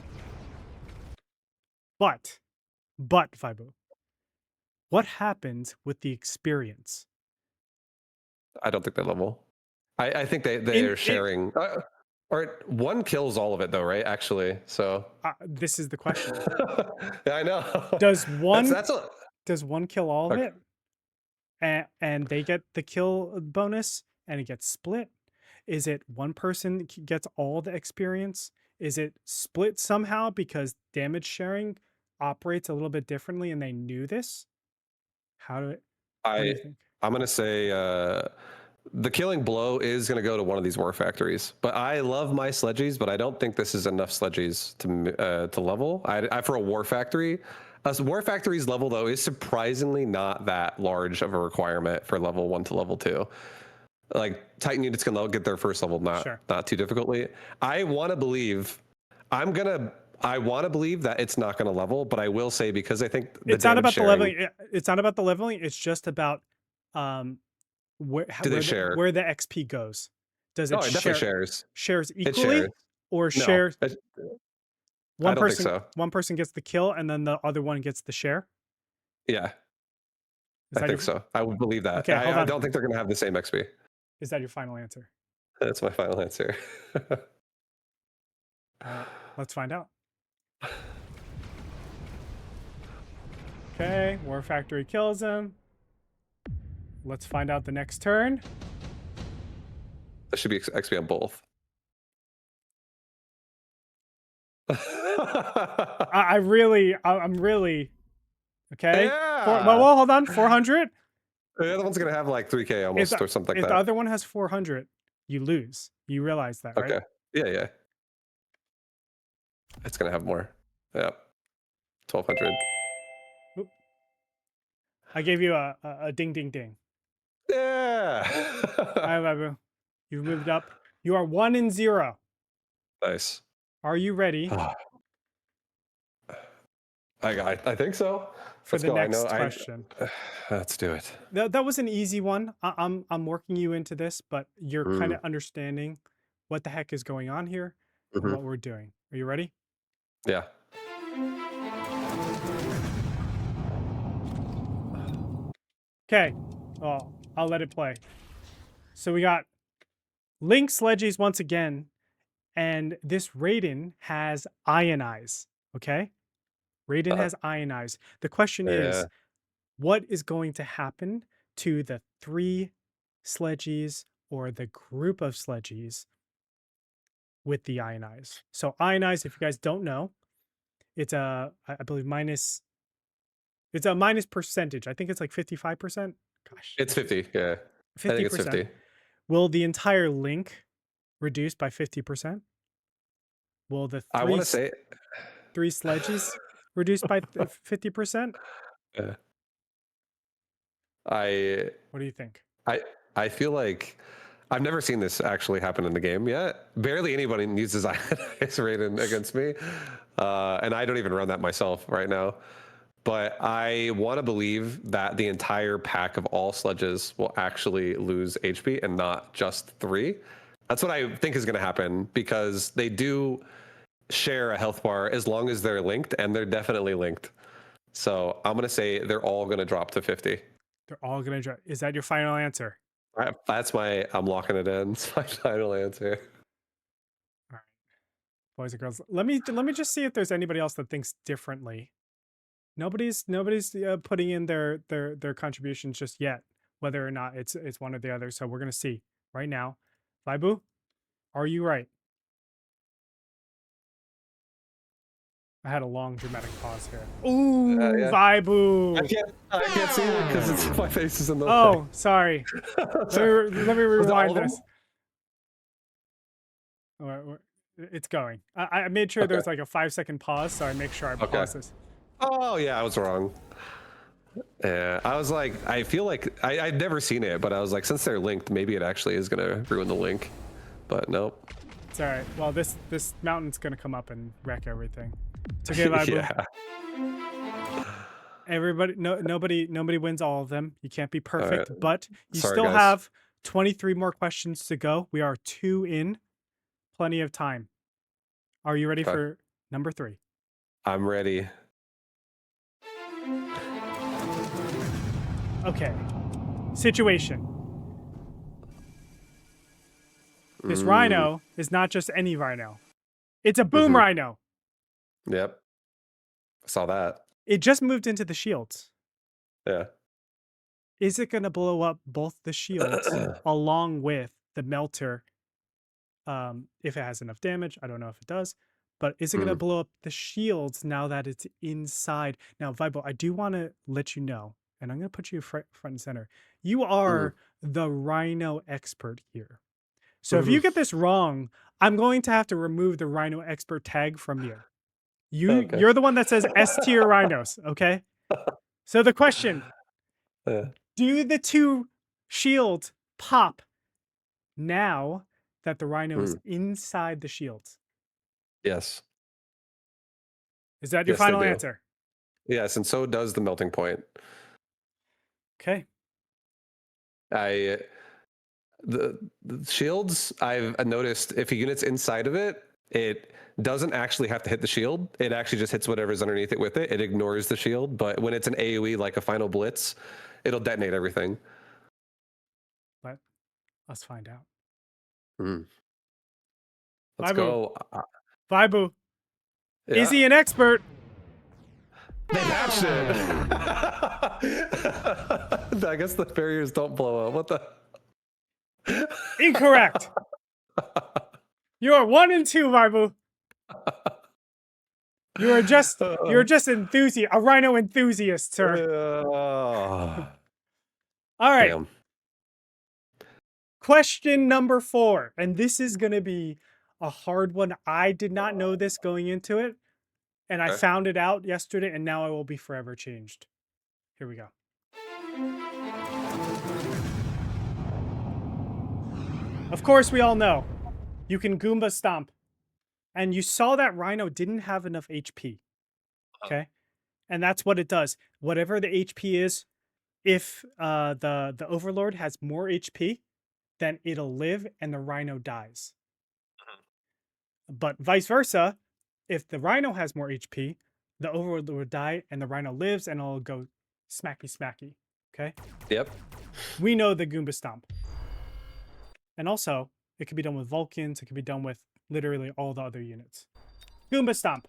But, ViBE, what happens with the experience? I don't think they level. I think they're sharing. Or one kills all of it, though, right? Actually, so this is the question. Yeah, I know. Does one kill all of it, and they get the kill bonus, and it gets split? Is it one person gets all the experience? Is it split somehow because damage sharing operates a little bit differently, and they knew this? What do you think? I'm gonna say the killing blow is gonna go to one of these war factories. But I love my Slegies, but I don't think this is enough Slegies to level. I for a war factory. A war factory's level, though, is surprisingly not that large of a requirement for level 1 to level 2. Like, Titan units can get their first level not too difficultly. I want to believe that it's not going to level, but I will say, because I think it's not about the leveling. It's not about the leveling. It's just about where the XP goes. Does it? Oh, it definitely shares. Shares equally, or shares? I don't think so. One person gets the kill, and then the other one gets the share. Yeah, I think so. I would believe that. Okay, I don't think they're going to have the same XP. Is that your final answer? That's my final answer. Let's find out. Okay, War Factory kills him. Let's find out the next turn. That should be XP on both. I'm really okay. Yeah. Well, hold on. 400. The other one's gonna have like 3K almost, or something like that. If the other one has 400, you lose. You realize that, right? Okay. Yeah. It's gonna have more. Yeah. 1200. Oop. I gave you a ding ding ding. Yeah. Hi, ViBE. You've moved up. You are 1-0. Nice. Are you ready? I think so. For the next question. Let's do it. That was an easy one. I'm working you into this, but you're kind of understanding what the heck is going on here and what we're doing. Are you ready? Yeah. Okay. Oh, I'll let it play. So we got Linked Sledgies once again, and this Raiden has Ionize. Okay? Raiden has Ionize. The question is, what is going to happen to the 3 Slegies or the group of Slegies with the Ionize? So Ionize, if you guys don't know, it's I believe it's a minus percentage. I think it's like 55%. Gosh. It's 50, yeah. 50%. I think it's 50. Will the entire link reduce by 50%? Will the 3 Slegies reduced by 50%? What do you think? I feel like I've never seen this actually happen in the game yet. Barely anybody uses Ionized Raiden against me, and I don't even run that myself right now. But I want to believe that the entire pack of all Sledges will actually lose HP and not just 3. That's what I think is going to happen, because they do share a health bar as long as they're linked, and they're definitely linked. So I'm gonna say they're all gonna drop to 50. They're all gonna drop. Is that your final answer? I'm locking it in. It's my final answer. All right, boys and girls. Let me just see if there's anybody else that thinks differently. Nobody's putting in their contributions just yet, whether or not it's one or the other. So we're gonna see right now. ViBE, are you right? I had a long dramatic pause here. Ooh, Yeah. ViBE. I can't see it because my face is in the Oh, sorry. Let me rewind this. It's going. I made sure there was like a 5-second pause, so I make sure I pause this. Oh yeah, I was wrong. Yeah, I was like, I feel like I'd never seen it, but I was like, since they're linked, maybe it actually is gonna ruin the link. But nope. It's all right. Well, this mountain's gonna come up and wreck everything. It's okay, ViBE. Yeah. Everybody, nobody wins all of them. You can't be perfect, but you still guys. have 23 more questions to go. We are 2 in. Plenty of time. Are you ready for number 3? I'm ready. Okay. Situation. This Rhino is not just any Rhino. It's a boom Rhino. Yep. I saw that. It just moved into the shields. Yeah. Is it going to blow up both the shields along with the melter? If it has enough damage, I don't know if it does, but is it going to blow up the shields now that it's inside? Now, ViBE, I do want to let you know, and I'm going to put you front and center. You are the Rhino expert here. So if you get this wrong, I'm going to have to remove the Rhino expert tag from you. You're the one that says S tier rhinos, okay? So the question, do the 2 shields pop now that the Rhino is inside the shields? Yes. Is that your final answer? Yes, and so does the melting point. Okay. The shields, I've noticed if a unit's inside of it, it doesn't actually have to hit the shield. It actually just hits whatever's underneath it with it. It ignores the shield. But when it's an AoE, like a final blitz, it'll detonate everything. Let's find out. Let's go. ViBE. Yeah. Is he an expert? They patched it. I guess the barriers don't blow up. What the? Incorrect. You are 1 and 2, ViBE. You're just a Rhino enthusiast, sir. All right. Damn. Question number 4, and this is going to be a hard one. I did not know this going into it, and I found it out yesterday, and now I will be forever changed. Here we go. Of course, we all know you can Goomba Stomp, and you saw that Rhino didn't have enough HP, okay? And that's what it does. Whatever the HP is, if the Overlord has more HP, then it'll live and the Rhino dies. But vice versa, if the Rhino has more HP, the Overlord will die and the Rhino lives and it'll go smacky, okay? Yep. We know the Goomba Stomp. And also, it can be done with Vulcans, it can be done with literally all the other units. Goomba Stomp.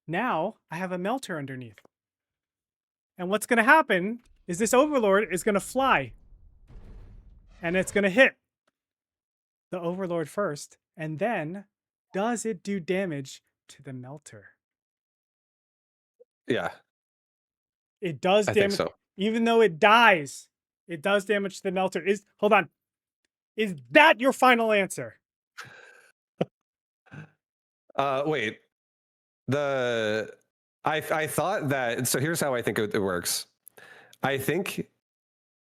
Now, I have a melter underneath. And what's going to happen is this Overlord is going to fly. And it's going to hit the Overlord first. And then, does it do damage to the melter? Yeah. It does damage. I think so. Even though it dies, it does damage to the melter. Hold on. Is that your final answer? Wait. I thought that, so here's how I think it works. I think,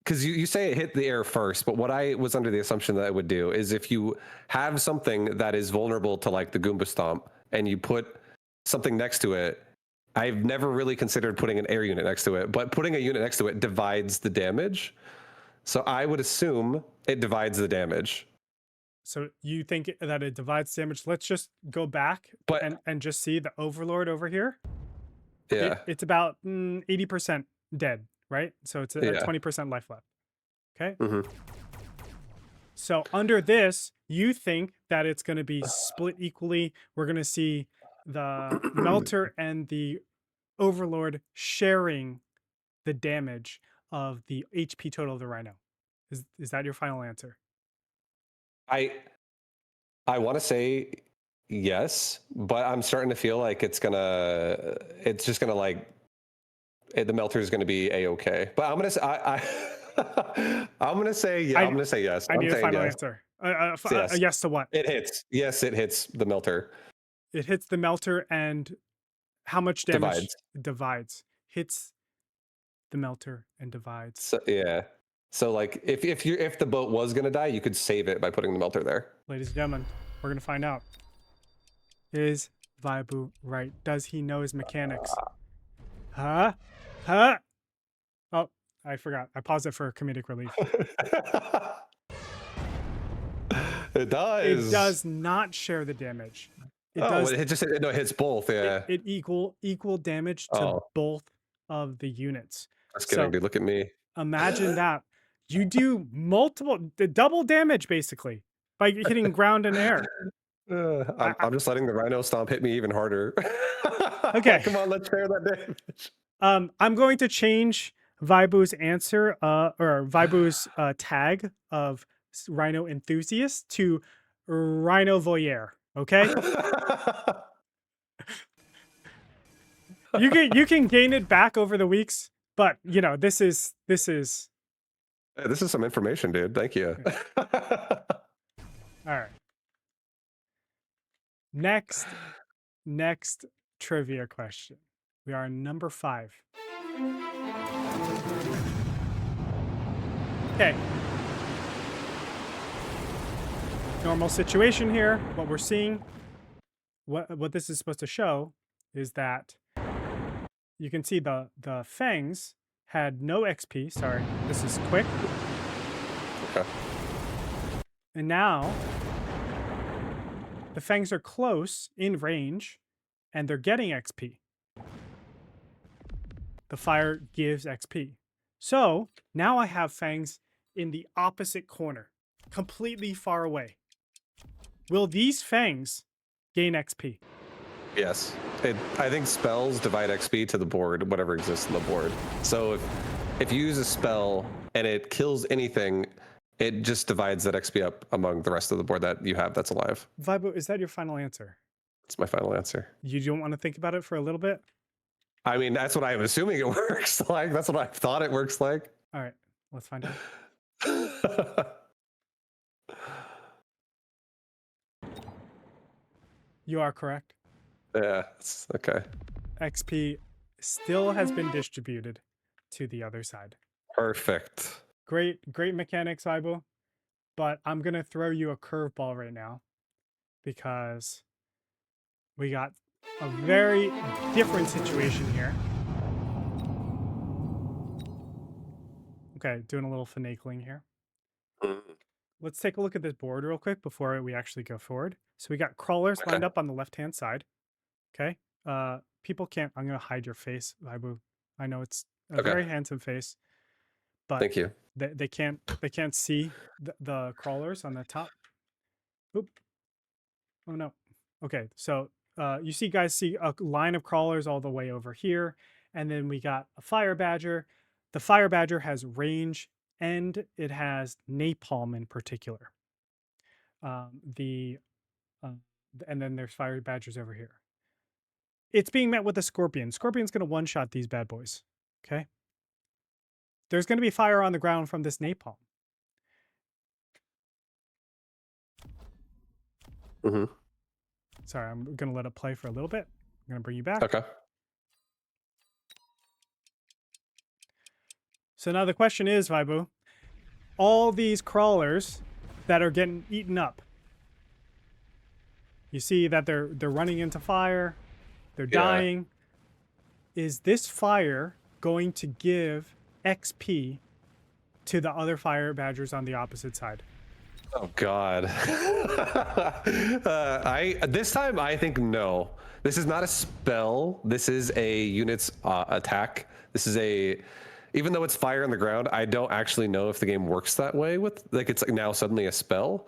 because you say it hit the air first, but what I was under the assumption that it would do is if you have something that is vulnerable to like the Goomba Stomp and you put something next to it, I've never really considered putting an air unit next to it, but putting a unit next to it divides the damage. So I would assume it divides the damage. So you think that it divides damage? Let's just go back But and just see the Overlord over here. yeah, It's about 80% dead, right? So it's a yeah. 20% life left. Okay. hmm So under this, you think that it's going to be split equally. We're going to see the Melter and the Overlord sharing the damage of the HP total of the Rhino. Is that your final answer? I I want to say yes, but I'm starting to feel like it's just gonna like the melter is gonna be a-okay. But I'm gonna say I'm gonna say yeah. I'm gonna say yes. I I'm need a saying final yes. answer. Yes. A yes to what? It hits. Yes, it hits the melter. It hits the Melter, and how much damage Divides. divides? Hits the Melter and divides. So yeah. So like if the boat was gonna die, you could save it by putting the melter there. Ladies and gentlemen, we're gonna find out. Is ViBE right? Does he know his mechanics? Huh? Huh? Oh, I forgot. I paused it for comedic relief. It does. It does not share the damage. It does. It just no, it hits both. Yeah. It equal damage to both of the units. Just kidding, dude. Look at me. Imagine that. You do double damage basically by hitting ground and air. I'm just letting the Rhino Stomp hit me even harder. Okay. Come on, let's share that damage. I'm going to change ViBE's answer, or ViBE's tag of Rhino enthusiast to Rhino voyeur. Okay. You can gain it back over the weeks, but you know this is Hey, this is some information, dude. Thank you. all right. Next trivia question. We are on number 5. Okay. Normal situation here. What we're seeing, what this is supposed to show is that you can see the fangs had no XP. Sorry, this is quick. Okay. And now the fangs are close in range and they're getting XP. The fire gives XP. So now I have fangs in the opposite corner, completely far away. Will these fangs gain XP? Yes. I think spells divide XP to the board, whatever exists on the board. So if you use a spell and it kills anything, it just divides that XP up among the rest of the board that you have that's alive. ViBE, is that your final answer? That's my final answer. You don't want to think about it for a little bit? I mean, that's what I'm assuming it works like. That's what I thought it works like. All right, let's find out. You are correct. Yeah, it's okay. XP still has been distributed to the other side. Perfect. Great mechanics, ViBE. But I'm going to throw you a curveball right now because we got a very different situation here. Okay, doing a little finagling here. Let's take a look at this board real quick before we actually go forward. So we got crawlers lined up on the left-hand side. Okay. People can't. I'm gonna hide your face, ViBE. I know it's a very handsome face, but thank you. They can't see the crawlers on the top. Oop. Oh no. Okay. So you guys see a line of crawlers all the way over here, and then we got a fire badger. The fire badger has range and it has napalm in particular. And then there's fire badgers over here. It's being met with a scorpion. Scorpion's going to one-shot these bad boys. Okay. There's going to be fire on the ground from this napalm. Sorry, I'm going to let it play for a little bit. I'm going to bring you back. Okay. So now the question is, ViBE, all these crawlers that are getting eaten up, you see that they're running into fire, they're dying. Is this fire going to give XP to the other fire badgers on the opposite side? Oh God. This time I think no. This is not a spell. This is a unit's attack. This is even though it's fire on the ground, I don't actually know if the game works that way with like it's now suddenly a spell.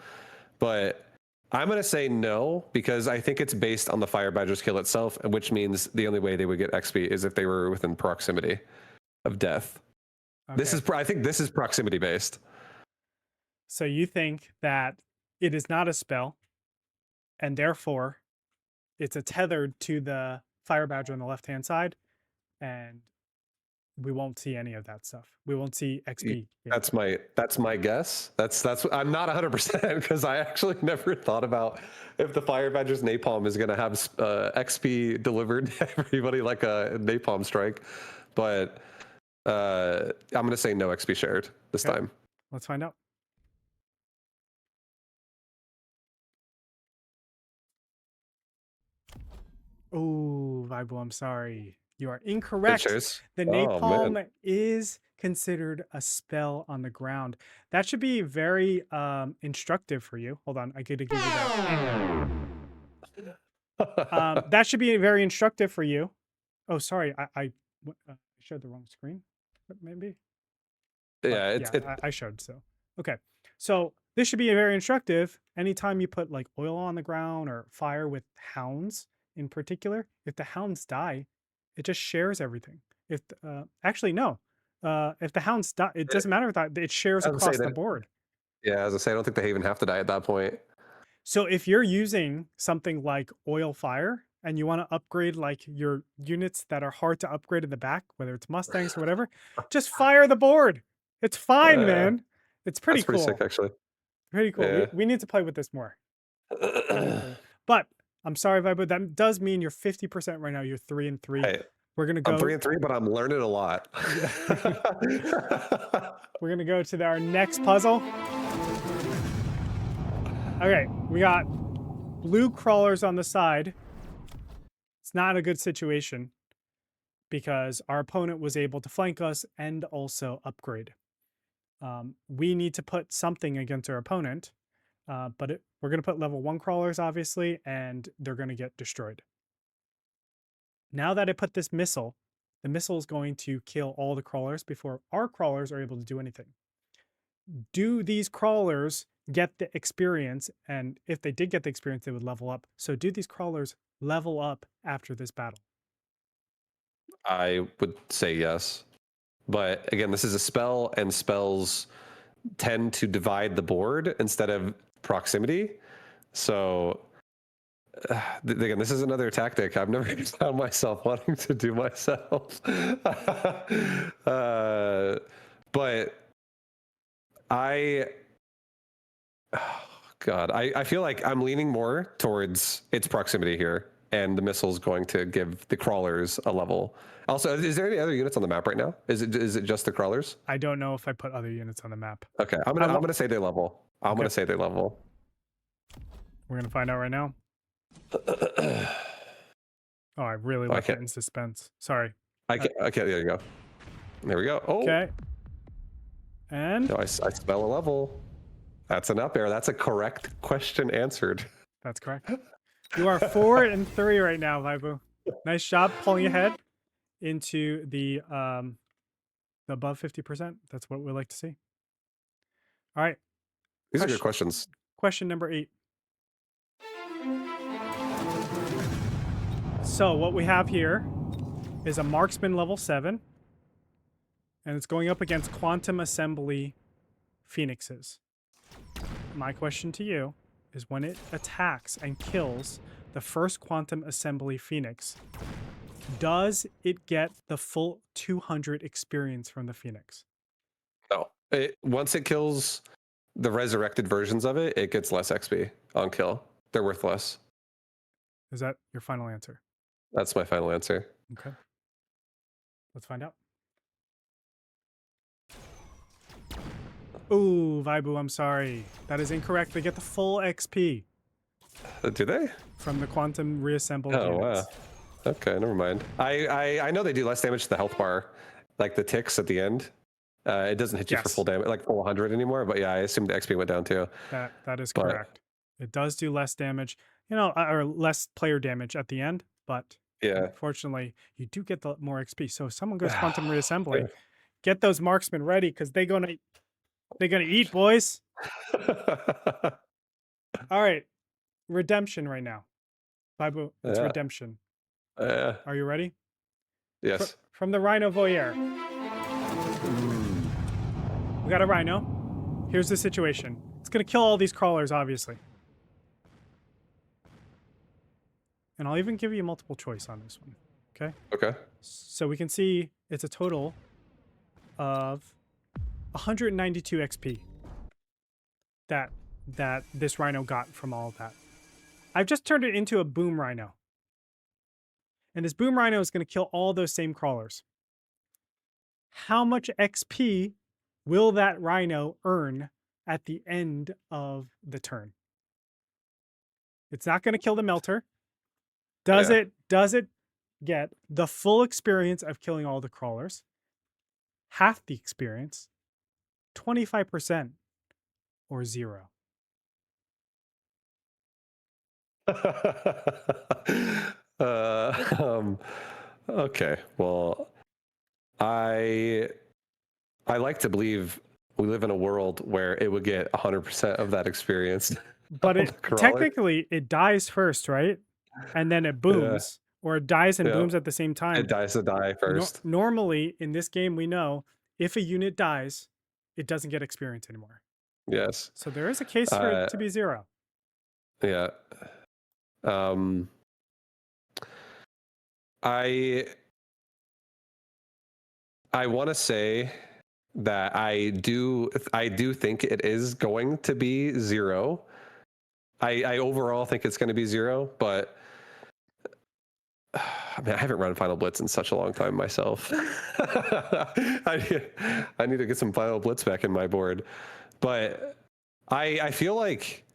But I'm gonna say no because I think it's based on the fire badger skill itself, which means the only way they would get XP is if they were within proximity of death. Okay. I think this is proximity based. So you think that it is not a spell, and therefore it's tethered to the fire badger on the left-hand side, and we won't see any of that stuff. We won't see XP. That's my guess. That's I'm not 100% because I actually never thought about if the fire badger's napalm is gonna have XP delivered to everybody like a napalm strike, but I'm gonna say no XP shared this time. Let's find out. Oh, ViBE, I'm sorry. You are incorrect. The napalm is considered a spell on the ground. That should be very instructive for you. Hold on, I could give you that. That should be very instructive for you. Oh, sorry, I showed the wrong screen, maybe. Yeah, I showed so. Okay, so this should be very instructive. Anytime you put like oil on the ground or fire with hounds in particular, if the hounds die, it just shares everything. If actually no, if the hounds die, it doesn't matter if that it shares across the board. Yeah, as I say, I don't think they even have to die at that point. So if you're using something like oil fire and you want to upgrade like your units that are hard to upgrade in the back, whether it's Mustangs or whatever, just fire the board. It's fine, man. It's pretty cool. Pretty sick, actually. Pretty cool. Yeah. We need to play with this more. But I'm sorry, ViBE, that does mean you're 50% right now. You're 3 and 3. Hey, we're gonna go. I'm 3 and 3, but I'm learning a lot. We're gonna go to our next puzzle. Okay, we got blue crawlers on the side. It's not a good situation because our opponent was able to flank us and also upgrade. We need to put something against our opponent, but we're going to put level 1 crawlers, obviously, and they're going to get destroyed. Now that I put this missile, the missile is going to kill all the crawlers before our crawlers are able to do anything. Do these crawlers get the experience? And if they did get the experience, they would level up. So do these crawlers level up after this battle? I would say yes. But again, this is a spell, and spells tend to divide the board instead of proximity. So again, this is another tactic I've never found myself wanting to do myself. But I feel like I'm leaning more towards its proximity here, and the missile's going to give the crawlers a level. Also, is there any other units on the map right now? Is it just the crawlers? I don't know if I put other units on the map. Okay, I'm gonna say they level. I'm gonna say they level. We're gonna find out right now. Oh, I really left it in suspense. Sorry. Okay, there you go. There we go. Oh. Okay. And no, I spell a level. That's an up air. That's a correct question answered. That's correct. You are 4 and 3 right now, ViBE. Nice job pulling ahead into the above 50%. That's what we like to see. All right. These are good questions. Question number 8. So what we have here is a marksman level 7, and it's going up against quantum assembly phoenixes. My question to you is, when it attacks and kills the first quantum assembly phoenix, does it get the full 200 experience from the phoenix? No. Once it kills the resurrected versions of it, it gets less XP on kill. They're worth less. Is that your final answer? That's my final answer. Okay. Let's find out. Ooh, ViBE, I'm sorry. That is incorrect. They get the full XP. Do they? From the quantum reassembled units. Wow. Okay, never mind. I know they do less damage to the health bar, like the ticks at the end. It doesn't hit you for Yes. full damage, like full 100 anymore. But yeah, I assume the XP went down too. That is But correct. It does do less damage, you know, or less player damage at the end, but yeah. unfortunately, you do get the more XP. So if someone goes quantum reassembly, Yeah. get those marksmen ready because they're gonna eat, boys. All right, redemption right now. ViBE, it's Yeah. redemption. Yeah. Are you ready? Yes. From the Rhino Voyeur. We got a Rhino. Here's the situation. It's gonna kill all these crawlers, obviously. And I'll even give you multiple choice on this one. Okay? Okay. So we can see it's a total of 192 XP that this Rhino got from all of that. I've just turned it into a Boom Rhino. And this Boom Rhino is going to kill all those same crawlers. How much XP will that Rhino earn at the end of the turn? It's not going to kill the Melter. Does it get the full experience of killing all the crawlers? Half the experience? 25%? Or 0? Okay. Well, I like to believe we live in a world where it would get 100% of that experience. But it technically it dies first, right? And then it booms, or it dies and booms at the same time. It dies to die first. Normally in this game, we know if a unit dies, it doesn't get experience anymore. Yes. So there is a case for it to be 0. Yeah. I want to say that I do think it is going to be 0. I overall think it's going to be 0, but I mean, I haven't run Final Blitz in such a long time myself. I need to get some Final Blitz back in my board, but I feel like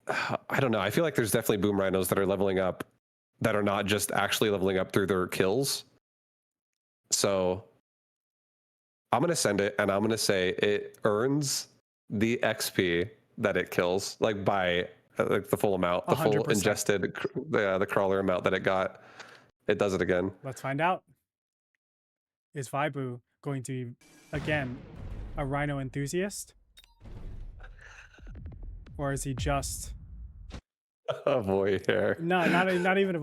I don't know. I feel like there's definitely Boom Rhinos that are leveling up that are not just actually leveling up through their kills. So I'm going to send it, and I'm going to say it earns the XP that it kills, like by like the full amount, the 100%. Full ingested, the crawler amount that it got. It does it again. Let's find out. Is ViBE going to be, again, a Rhino enthusiast? Or is he just... A voyeur. No, not even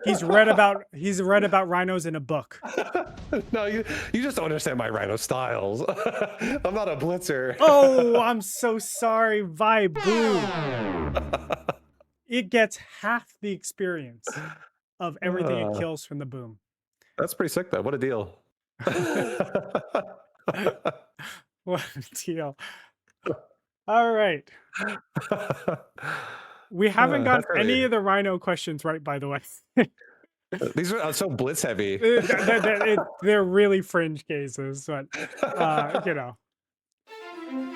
he's read about rhinos in a book. No, you just don't understand my Rhino styles. I'm not a blitzer. Oh, I'm so sorry, ViBE. It gets half the experience of everything it kills from the boom. That's pretty sick, though. What a deal. What a deal. All right. We haven't got any of the Rhino questions right, by the way. These are so blitz heavy. They're really fringe cases, but you know.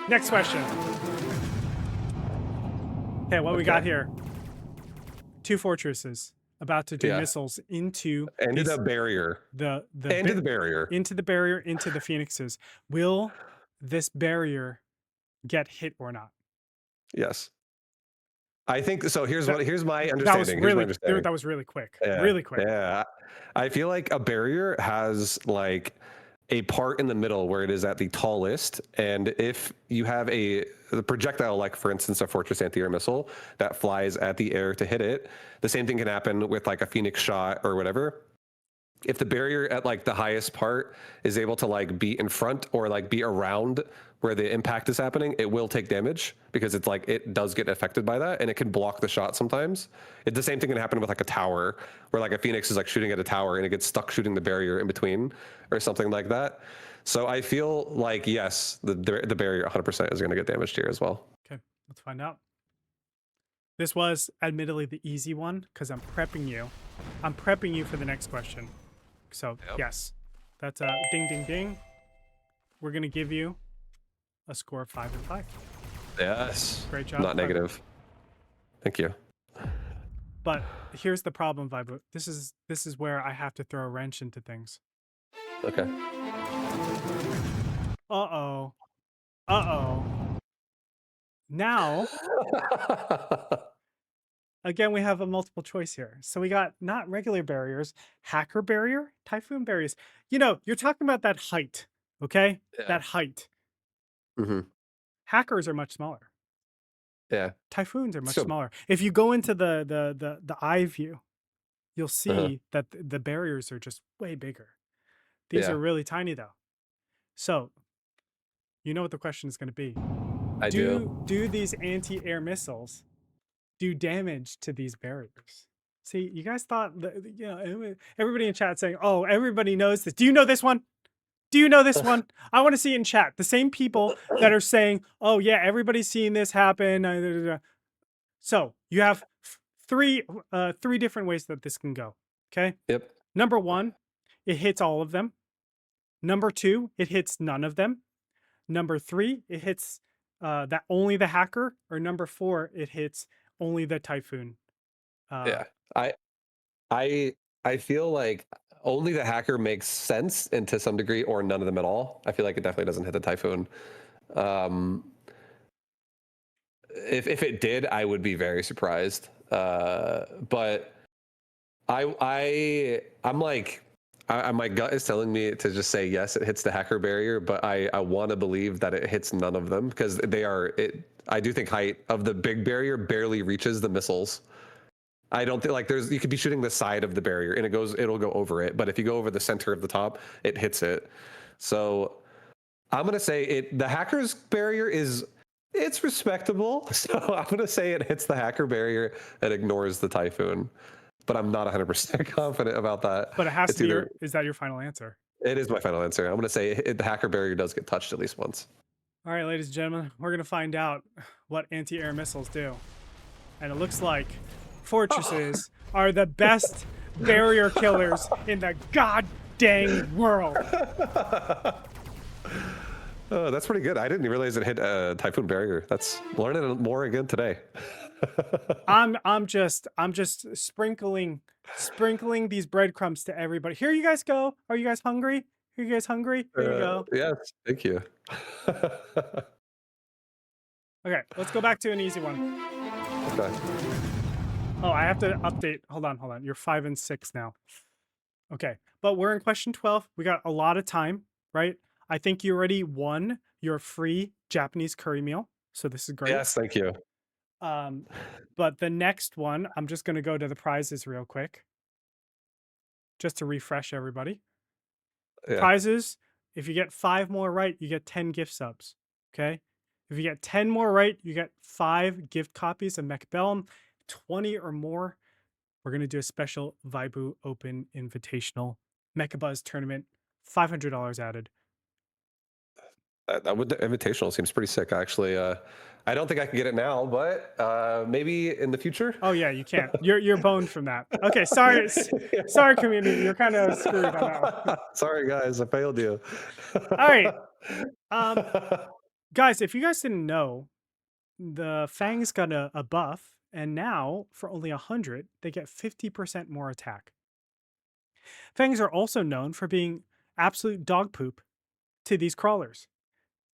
Next question. Okay, what we got here? 2 fortresses about to do missiles into the barrier. Into the barrier. Into the barrier, into the Phoenixes. Will this barrier get hit or not? Yes. I think so. Here's my understanding. That was really quick. Yeah, really quick. Yeah. I feel like a barrier has like a part in the middle where it is at the tallest, and if you have the projectile, like for instance a Fortress anti-air missile that flies at the air to hit it, the same thing can happen with like a Phoenix shot or whatever. If the barrier at like the highest part is able to like be in front or like be around where the impact is happening, it will take damage because it's like it does get affected by that, and it can block the shot sometimes. The same thing can happen with like a tower where like a Phoenix is like shooting at a tower and it gets stuck shooting the barrier in between or something like that. So I feel like, yes, the barrier 100% is going to get damaged here as well. Okay, let's find out. This was admittedly the easy one because I'm prepping you. I'm prepping you for the next question. So yes, that's a ding, ding, ding. We're going to give you a score of 5 and 5. Yes. Great job. Not negative. Thank you. But here's the problem, ViBE. This is where I have to throw a wrench into things. Okay. Uh-oh. Uh-oh. Now, again, we have a multiple choice here. So we got not regular barriers, hacker barrier, typhoon barriers. You know, you're talking about that height, okay? Yeah. That height. Hmm. Hackers are much smaller. Yeah. Typhoons are much So, smaller. If you go into the eye view, you'll uh-huh. see that the barriers are just way bigger. These Yeah, are really tiny though. So you know what the question is going to be. I do. Do these anti-air missiles do damage to these barriers? See, you guys thought that, you know, everybody in chat saying, oh, everybody knows this. Do you know this one? Do you know this one? I want to see in chat the same people that are saying, oh yeah, everybody's seeing this happen. So you have three different ways that this can go. Okay. Yep. Number one, it hits all of them. Number two, it hits none of them. Number three, it hits that only the hacker. Or number four, it hits only the typhoon. Yeah. I I I feel like only the hacker makes sense, and to some degree, or none of them at all. I feel like it definitely doesn't hit the typhoon. Um, if it did, I would be very surprised. But I'm like, my gut is telling me to just say yes, it hits the hacker barrier, but I want to believe that it hits none of them, because they are it. I do think height of the big barrier barely reaches the missiles. I don't think, like, you could be shooting the side of the barrier and it'll go over it, but if you go over the center of the top, it hits it. So I'm gonna say the hacker's barrier it's respectable. So I'm gonna say it hits the hacker barrier and ignores the typhoon, but I'm not 100% confident about that. But it has It's to be either is that your final answer? it is my final answer. I'm gonna say the hacker barrier does get touched at least once. All right, ladies and gentlemen, we're going to find out what anti-air missiles do. And it looks like fortresses are the best barrier killers in the god dang world. Oh, that's pretty good. I didn't realize it hit a typhoon barrier. That's learning more again today. I'm just sprinkling these breadcrumbs to everybody. Here you guys go. Are you guys hungry? Are you guys hungry? Here you go. Yes, thank you. Okay, let's go back to an easy one. Okay. Oh, I have to update. Hold on. You're 5 and 6 now. Okay, but we're in question 12. We got a lot of time, right? I think you already won your free Japanese curry meal, so this is great. Yes, thank you. But the next one, I'm just going to go to the prizes real quick, just to refresh everybody. Yeah. Prizes, if you get 5 more right, you get 10 gift subs, okay? If you get 10 more right, you get 5 gift copies of Mechabellum. 20 or more, we're going to do a special ViBE Open Invitational Mechabuzz tournament, $500 added. The invitational seems pretty sick, actually. I don't think I can get it now, but maybe in the future. Oh yeah, you can't. You're boned from that. Okay, sorry, sorry, community. You're kind of screwed on that one. Sorry, guys, I failed you. All right, guys, if you guys didn't know, the Fangs got a buff, and now for only 100, they get 50% more attack. Fangs are also known for being absolute dog poop to these crawlers.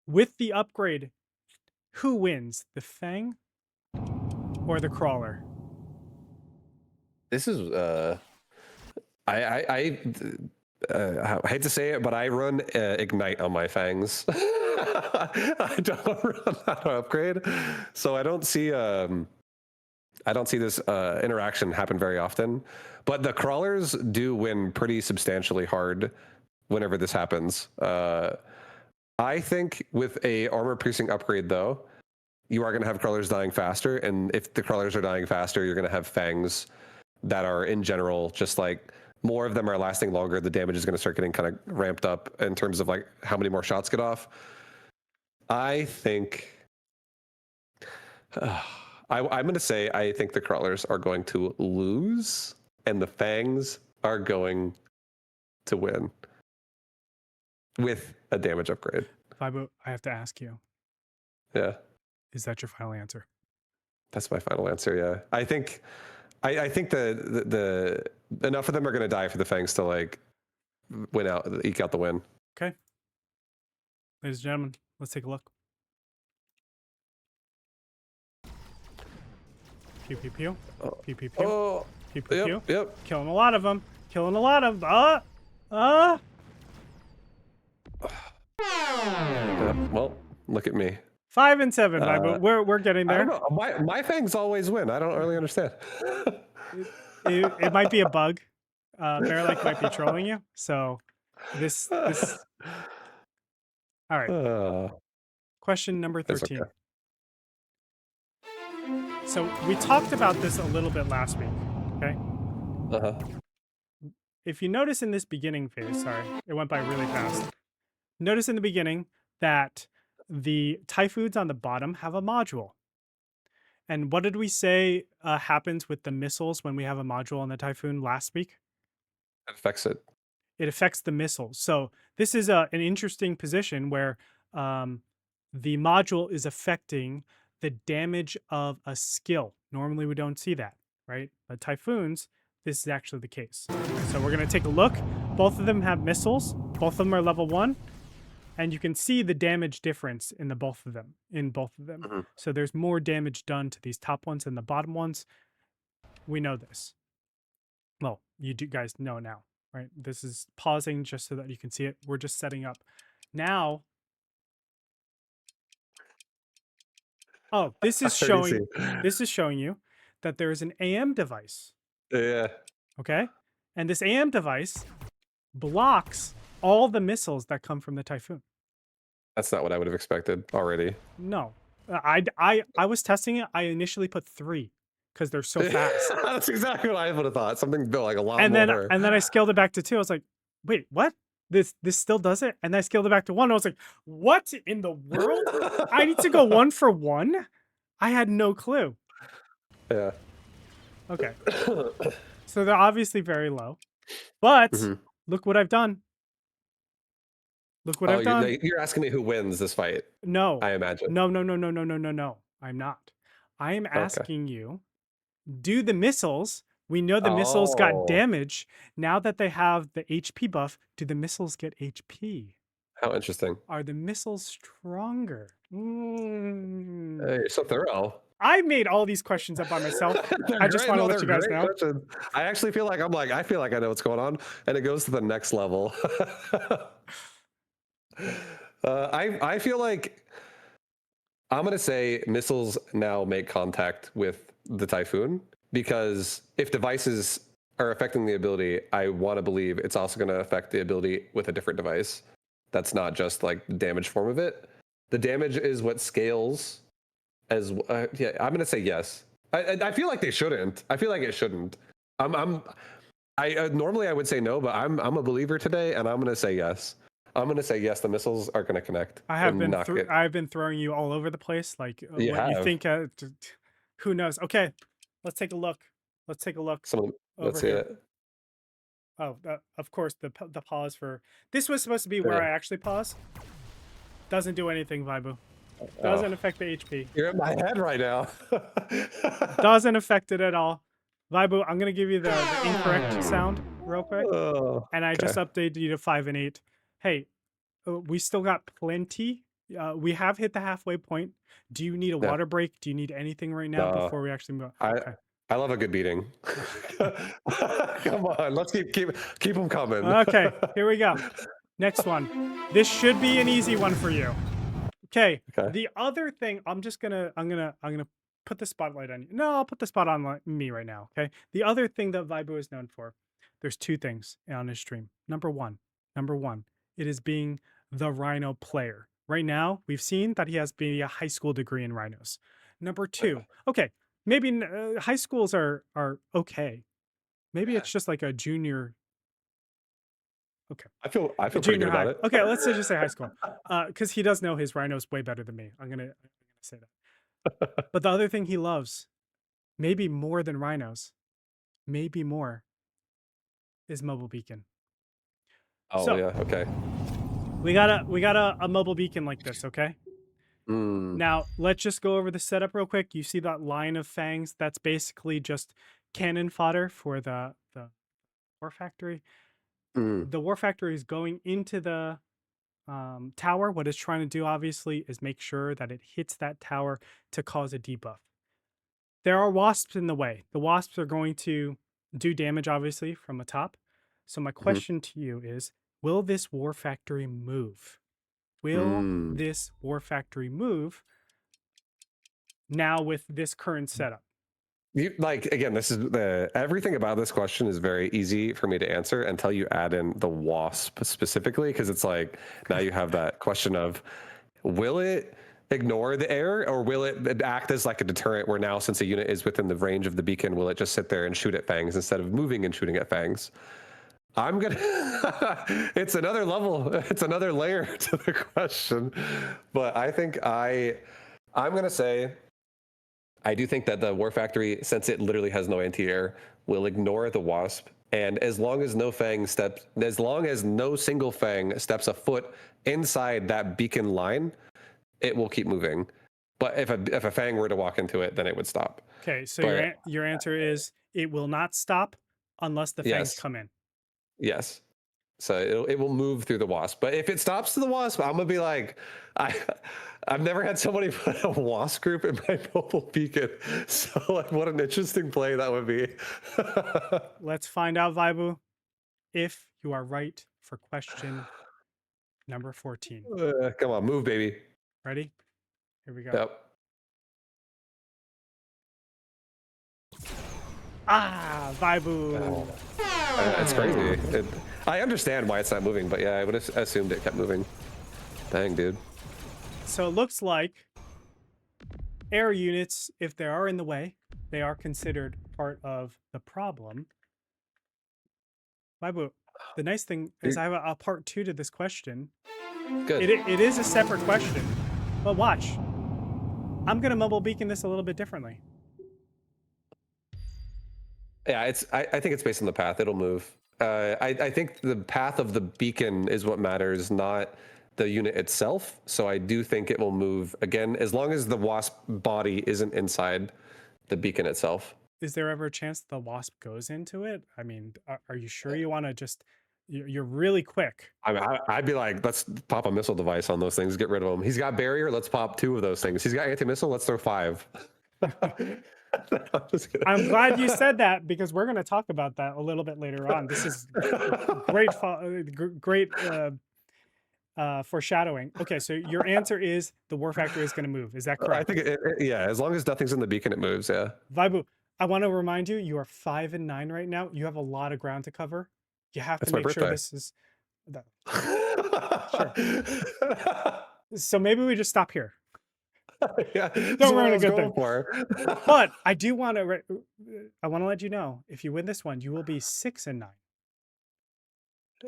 With the upgrade, who wins, the Fang or the crawler? This is I hate to say it, but I run Ignite on my Fangs. I don't run that upgrade, so I don't see this interaction happen very often. But the crawlers do win pretty substantially hard whenever this happens. I think with a armor piercing upgrade, though, you are going to have crawlers dying faster, and if the crawlers are dying faster, you're going to have Fangs that are, in general, just like more of them are lasting longer. The damage is going to start getting kind of ramped up in terms of like how many more shots get off. I think I'm going to say I think the crawlers are going to lose, and the Fangs are going to win with a damage upgrade. ViBE, I have to ask you. Yeah. Is that your final answer? That's my final answer. Yeah. I think the enough of them are going to die for the Fangs to like eke out the win. Okay. ladies and gentlemen, let's take a look. Pew pew pew. Pew pew pew. Oh, Pew pew pew. yep. Killing a lot of them. Killing a lot of them. Well, look at me. 5 and 7, but we're getting there. I don't know. My fangs always win. I don't really understand. It might be a bug. Bearlike might be trolling you. So this. All right. Question number 13. Okay. So we talked about this a little bit last week. Okay. If you notice in this beginning phase, sorry, it went by really fast. Notice in the beginning that the Typhoons on the bottom have a module. And what did we say happens with the missiles when we have a module on the Typhoon last week? It affects it. It affects the missiles. So this is an interesting position where the module is affecting the damage of a skill. Normally we don't see that, right? But Typhoons, this is actually the case. So we're going to take a look. Both of them have missiles. Both of them are level 1. And you can see the damage difference in both of them. Mm-hmm. So there's more damage done to these top ones than the bottom ones. We know this. Well, you guys know now, right? This is pausing just so that you can see it. We're just setting up. Now, oh, this is showing you that there is an AM device. Yeah. Okay? And this AM device blocks all the missiles that come from the Typhoon. That's not what I would have expected already. No. I was testing it. I initially put 3 because they're so fast. That's exactly what I would have thought. Something built like a lot more. And then I scaled it back to 2. I was like, wait, what? This still does it? And I scaled it back to 1. I was like, what in the world? I need to go 1 for 1? I had no clue. Yeah. Okay. So they're obviously very low. But look what I've done. Look what I've done. You're asking me who wins this fight? No. I imagine. No. I'm not. I am asking you, do the missiles, we know the missiles got damage. Now that they have the HP buff, do the missiles get HP? How interesting. Are the missiles stronger? Hey, you're so thorough. I made all these questions up by myself. I just want to let you guys know. Questions. I actually feel like I feel like I know what's going on, and it goes to the next level. I feel like I'm gonna say missiles now make contact with the Typhoon, because if devices are affecting the ability, I want to believe it's also going to affect the ability with a different device. That's not just like the damage form of it. The damage is what scales as yeah. I'm gonna say yes. I feel like they shouldn't. I feel like it shouldn't. Normally I would say no, but I'm a believer today, and I'm gonna say yes. I'm gonna say yes. The missiles are gonna connect. I've been throwing you all over the place. Like what you think? Who knows? Okay, let's take a look. Let's see it. Oh, of course, the pause for this was supposed to be where I actually pause. Doesn't do anything, ViBE. Doesn't affect the HP. You're in my head right now. Doesn't affect it at all. ViBE, I'm gonna give you the incorrect sound real quick. And I just updated you to 5 and 8. Hey, we still got plenty. We have hit the halfway point. Do you need a water break? Do you need anything right now before we actually move? Okay. I love a good beating. Come on, let's keep them coming. Okay, here we go. Next one. This should be an easy one for you. Okay. The other thing, I'm gonna put the spotlight on you. No, I'll put the spot on me right now. Okay. The other thing that ViBE is known for, there's 2 things on his stream. Number one, it is being the Rhino player. Right now, we've seen that he has a high school degree in rhinos. Number 2, okay, maybe high schools are okay. Maybe it's just like a junior. Okay. I feel pretty good about it. Okay, let's just say high school, because he does know his rhinos way better than me. I'm gonna say that. But the other thing he loves, maybe more than rhinos, maybe more, is Mobile Beacon. Oh yeah, okay. We got a mobile beacon like this, okay? Now let's just go over the setup real quick. You see that line of fangs? That's basically just cannon fodder for the war factory. The war factory is going into the tower, what it's trying to do obviously is make sure that it hits that tower to cause a debuff. There are wasps in the way. The wasps are going to do damage obviously from the top. So my question to you is, will this war factory move? Will this war factory move now with this current setup? You like, again, this is everything about this question is very easy for me to answer until you add in the wasp specifically, because it's like now you have that question of, will it ignore the air, or will it act as like a deterrent where now, since a unit is within the range of the beacon, will it just sit there and shoot at fangs instead of moving and shooting at fangs? I'm gonna it's another level, it's another layer to the question, but I think I'm gonna say I do think that the War Factory, since it literally has no anti-air, will ignore the Wasp. And as long as no single Fang steps a foot inside that beacon line, it will keep moving. But if a Fang were to walk into it, then it would stop. Okay, so your answer is it will not stop unless the Fangs come in. Yes. So it will move through the Wasp. But if it stops to the Wasp, I'm gonna be like, I've never had somebody put a Wasp group in my mobile beacon. So like, what an interesting play that would be. Let's find out, ViBE, if you are right for question number 14. Come on, move, baby. Ready? Here we go. Yep. Ah, ViBE. It's crazy. I understand why it's not moving, but yeah, I would have assumed it kept moving. Dang, dude. So it looks like air units, if they are in the way, they are considered part of the problem. ViBE, the nice thing is I have a part 2 to this question. Good. It is a separate question, but watch. I'm going to mobile beacon this a little bit differently. Yeah, I think it's based on the path. It'll move. I think the path of the beacon is what matters, not the unit itself. So I do think it will move again, as long as the Wasp body isn't inside the beacon itself. Is there ever a chance the Wasp goes into it? I mean, are you sure you want to just... You're really quick. I mean, I'd be like, let's pop a missile device on those things, get rid of them. He's got barrier, let's pop 2 of those things. He's got anti-missile, let's throw 5. I'm glad you said that, because we're going to talk about that a little bit later on. This is great foreshadowing. Okay, so your answer is the War Factory is going to move. Is that correct? I think yeah, as long as nothing's in the beacon, it moves. Yeah. ViBE, I want to remind you, you are 5 and 9 right now. You have a lot of ground to cover. You have to make sure this is... Sure. So maybe we just stop here. Yeah, don't ruin a good thing. But I do want to... I want to let you know, if you win this one, you will be 6 and 9.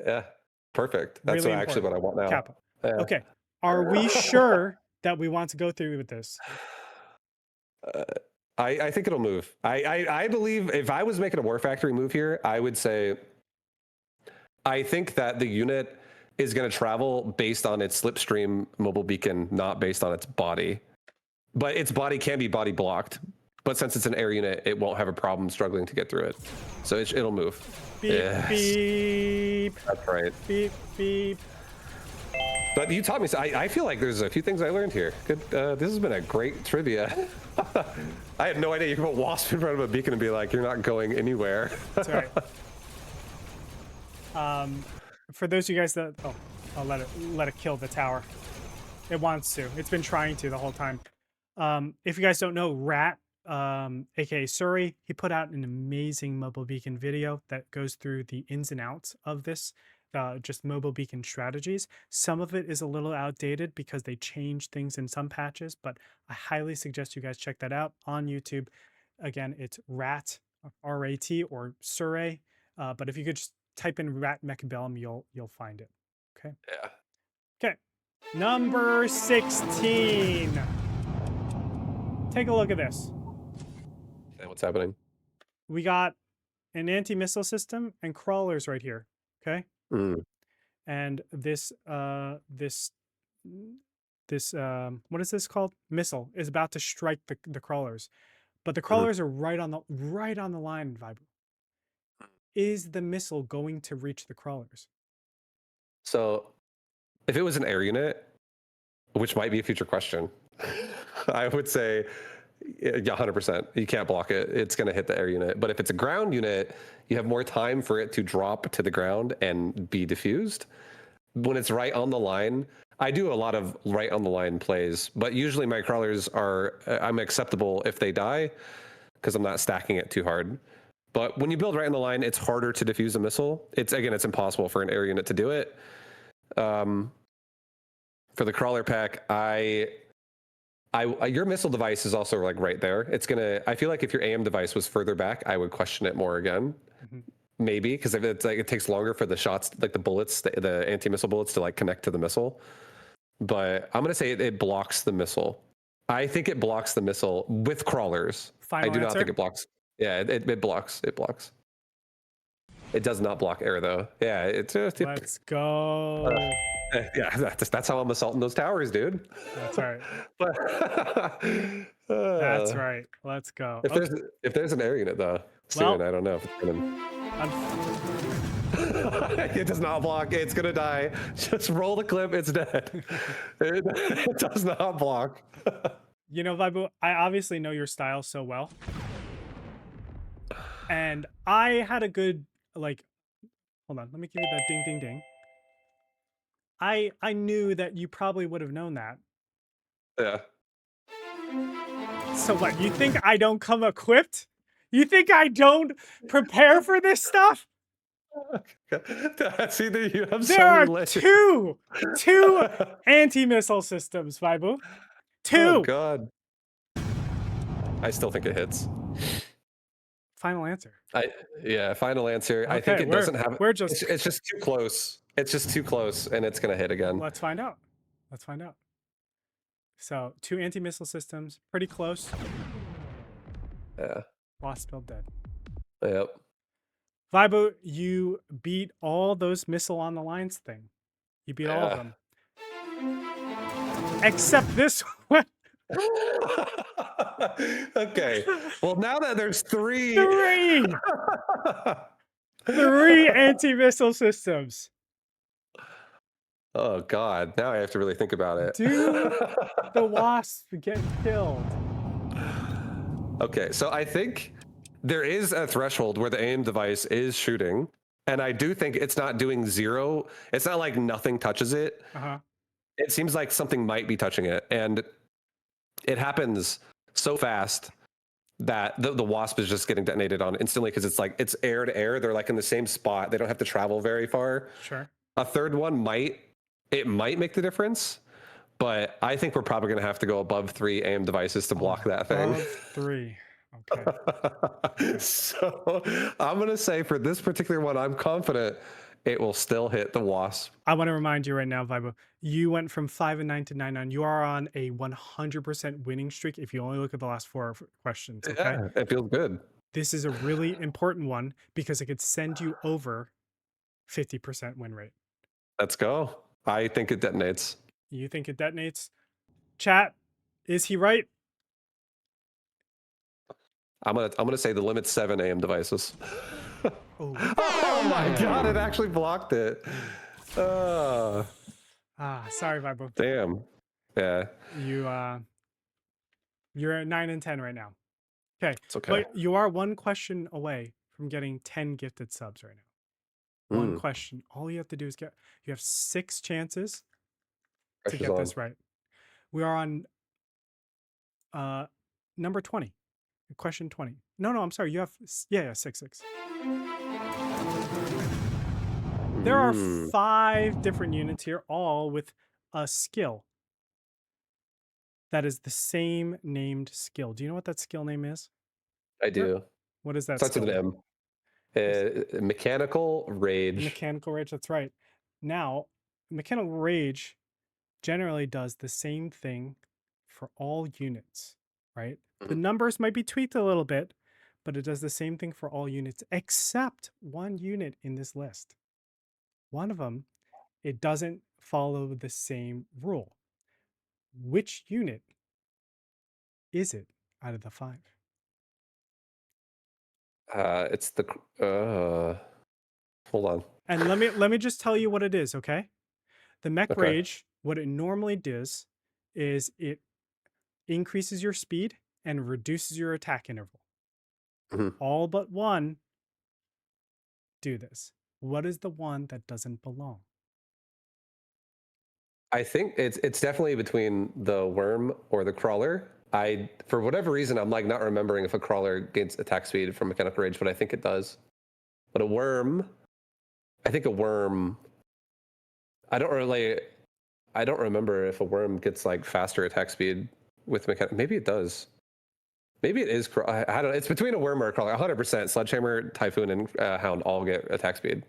Yeah, perfect. That's really actually what I want now. Kappa. Yeah. Okay, are we sure that we want to go through with this? I think it'll move. I believe if I was making a War Factory move here, I would say I think that the unit is going to travel based on its slipstream mobile beacon, not based on its body. But its body can be body blocked. But since it's an air unit, it won't have a problem struggling to get through it. So it'll move. Beep, yes. Beep. That's right. Beep, beep. But you taught me, so I feel like there's a few things I learned here. Good. This has been a great trivia. I had no idea you could put Wasp in front of a beacon and be like, you're not going anywhere. That's right. For those of you guys that... Oh, I'll let it kill the tower. It wants to. It's been trying to the whole time. If you guys don't know, Rat, aka Suri, he put out an amazing mobile beacon video that goes through the ins and outs of this, just mobile beacon strategies. Some of it is a little outdated because they changed things in some patches, but I highly suggest you guys check that out on YouTube. Again, it's Rat, R-A-T, or Suri, but if you could just type in Rat Mechabellum, you'll find it. Okay. Yeah. Okay. Number 16. Take a look at this. And what's happening? We got an anti-missile system and crawlers right here. Okay. And this what is this called? Missile is about to strike the crawlers, but the crawlers are right on the line. ViBE. Is the missile going to reach the crawlers? So if it was an air unit, which might be a future question, I would say, yeah, 100%. You can't block it. It's going to hit the air unit. But if it's a ground unit, you have more time for it to drop to the ground and be diffused. When it's right on the line, I do a lot of right on the line plays, but usually my crawlers are, I'm acceptable if they die because I'm not stacking it too hard. But when you build right on the line, it's harder to defuse a missile. It's impossible for an air unit to do it. For the crawler pack, your missile device is also like right there. I feel like if your AM device was further back, I would question it more again. Mm-hmm. Maybe because if it's like it takes longer for the shots, like the bullets, the anti-missile bullets to like connect to the missile. But I'm gonna say it blocks the missile. I think it blocks the missile with crawlers. Final I do answer? not think it blocks. Yeah, it blocks. It blocks. It does not block air though. Yeah, it's let's go. Yeah, that's how I'm assaulting those towers, dude. That's right. But that's right. Let's go. If there's an air unit though, soon, I don't know if it's gonna. It does not block. It's gonna die. Just roll the clip. It's dead. It does not block. You know, ViBE, I obviously know your style so well, and I had a good like. Hold on, let me give you that ding, ding, ding. I knew that you probably would have known that. Yeah. So what? You think I don't come equipped? You think I don't prepare for this stuff? See, you have there are two anti-missile systems, ViBE. Two. Oh God. I still think it hits. Final answer. Final answer. Okay, I think it doesn't have. It's just too close. It's just too close, and it's gonna hit again. Let's find out. So 2 anti-missile systems, pretty close. Yeah. Wasp build dead. Yep. ViBE, you beat all those missile on the lines thing. You beat all of them. Except this one. Okay. Well, now that there's three anti-missile systems. Oh God! Now I have to really think about it. Dude, the Wasp get killed. Okay, so I think there is a threshold where the aim device is shooting, and I do think it's not doing zero. It's not like nothing touches it. It seems like something might be touching it, and it happens so fast that the Wasp is just getting detonated on instantly because it's like it's air to air. They're like in the same spot. They don't have to travel very far. Sure. A third one might make the difference, but I think we're probably going to have to go above 3 aim devices to block that thing. Above 3. Okay. So I'm going to say for this particular one, I'm confident it will still hit the Wasp. I want to remind you right now, ViBE, you went from 5-9 to 9-9. You are on a 100% winning streak if you only look at the last 4 questions. Okay? Yeah, it feels good. This is a really important one because it could send you over 50% win rate. Let's go. I think it detonates. You think it detonates? Chat, is he right? I'm gonna say the limit's 7 AM devices. Oh my God! It actually blocked it. Sorry, ViBE. Damn. Yeah. You're at 9 and 10 right now. Okay. It's okay. But you are 1 question away from getting 10 gifted subs right now. 1 question. All you have to do is you have 6 chances to get this right. We are on number 20. Question 20. No, I'm sorry. You have 6. There are 5 different units here, all with a skill that is the same named skill. Do you know what that skill name is? I do. What is that? Starts with an M. Mechanical Rage. Mechanical Rage, that's right. Now, Mechanical Rage generally does the same thing for all units, right? The numbers might be tweaked a little bit, but it does the same thing for all units except 1 unit in this list. One of them, it doesn't follow the same rule. Which unit is it out of the 5? It's the hold on. And let me just tell you what it is, okay? The Mech Okay. Rage, what it normally does is it increases your speed and reduces your attack interval. Mhm. All but one do this. What is the one that doesn't belong? I think it's definitely between the worm or the crawler. For whatever reason, I'm like not remembering if a crawler gains attack speed from Mechanical Rage, but I think it does. But a worm, I think a worm. I don't remember if a worm gets like faster attack speed with mechanic. Maybe it does. Maybe it is. I don't know. It's between a worm or a crawler. 100%. Sledgehammer, Typhoon, and Hound all get attack speed.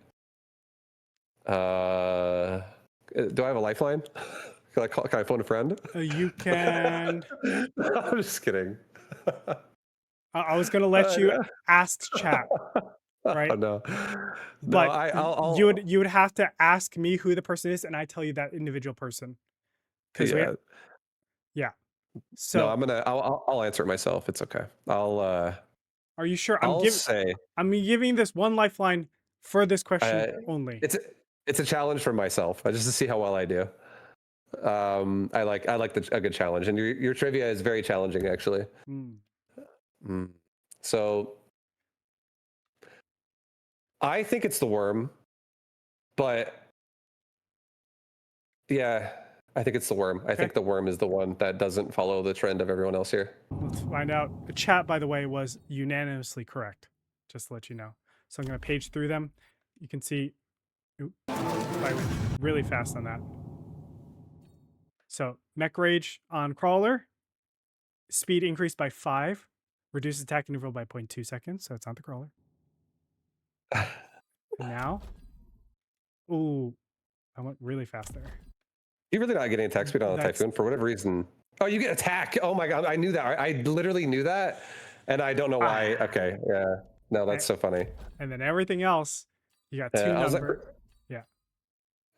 Do I have a lifeline? Can I phone a friend? You can. I'm just kidding. I was gonna let you ask chat, right? Oh, no. But I'll you would have to ask me who the person is, and I tell you that individual person. Because yeah. yeah. No, So I'll answer it myself. It's okay. are you sure? I'll say I'm giving this one lifeline for this question only. it's a challenge for myself, just to see how well I do. I like a good challenge, and your trivia is very challenging, actually. So I think it's the worm, but yeah, I think it's the worm. I think the worm is the one that doesn't follow the trend of everyone else here. Let's find out. The chat, by the way, was unanimously correct, just to let you know. So I'm going to page through them. You can see I went really fast on that. So Mech Rage on Crawler, speed increased by 5, reduces attack interval by 0.2 seconds, so it's not the Crawler. And now, ooh, I went really fast there. You're really not getting attack speed on a Typhoon for whatever reason. Oh, you get attack. Oh my God, I knew that. I literally knew that, and I don't know why. Okay, yeah. No, that's so funny. And then everything else, you got two numbers.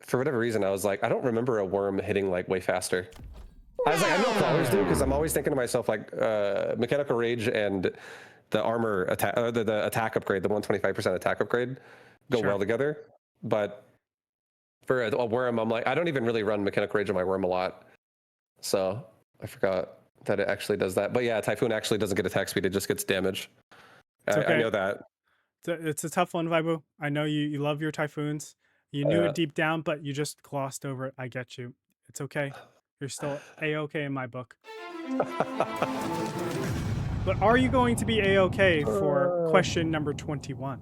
For whatever reason, I was like, I don't remember a worm hitting like way faster. I was like, I know crawlers do, because I'm always thinking to myself like Mechanical Rage and the armor attack, the attack upgrade, the 125% attack upgrade, go well together. But for a worm, I'm like, I don't even really run Mechanical Rage on my worm a lot, so I forgot that it actually does that. But yeah, Typhoon actually doesn't get attack speed; it just gets damage. I know that. It's a tough one, ViBE. I know you love your Typhoons. You knew it deep down, but you just glossed over it. I get you. It's okay. You're still A-okay in my book. But are you going to be A-okay for question number 21?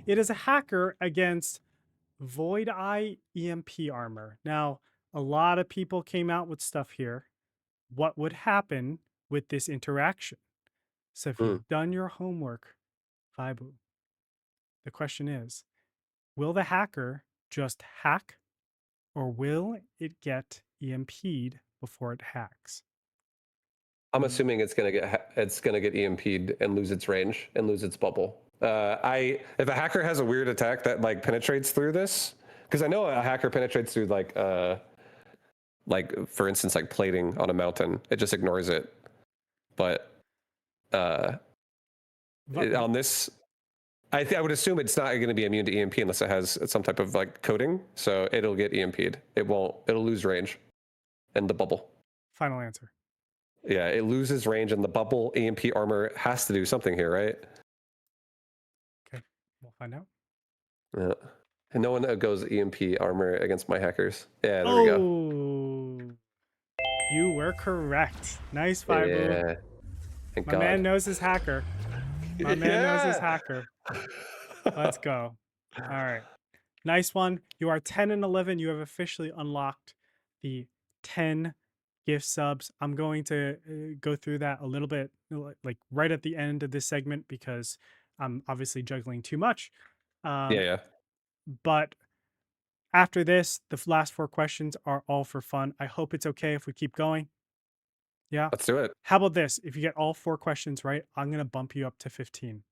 It is a hacker against Void Eye EMP armor. Now, a lot of people came out with stuff here. What would happen with this interaction? So if you've done your homework, ViBE, the question is, will the hacker just hack, or will it get EMP'd before it hacks? I'm assuming it's gonna get EMP'd and lose its range and lose its bubble. If a hacker has a weird attack that like penetrates through this, because I know a hacker penetrates through like for instance like plating on a mountain, it just ignores it. But on this, I would assume it's not going to be immune to EMP unless it has some type of like coating, so it'll get EMP'd. It'll lose range and the bubble. Final answer. Yeah, it loses range, and the bubble EMP armor has to do something here, right? Okay, we'll find out. Yeah. And no one goes EMP armor against my hackers. Yeah, there we go. You were correct. Nice, ViBE. Yeah. Thank My God. man knows his hacker. My man knows his hacker. Let's go. All right. Nice one. You are 10 and 11. You have officially unlocked the 10 gift subs. I'm going to go through that a little bit, like right at the end of this segment, because I'm obviously juggling too much. Yeah. But after this, the last 4 questions are all for fun. I hope it's okay if we keep going. Yeah. Let's do it. How about this? If you get all 4 questions right, I'm going to bump you up to 15.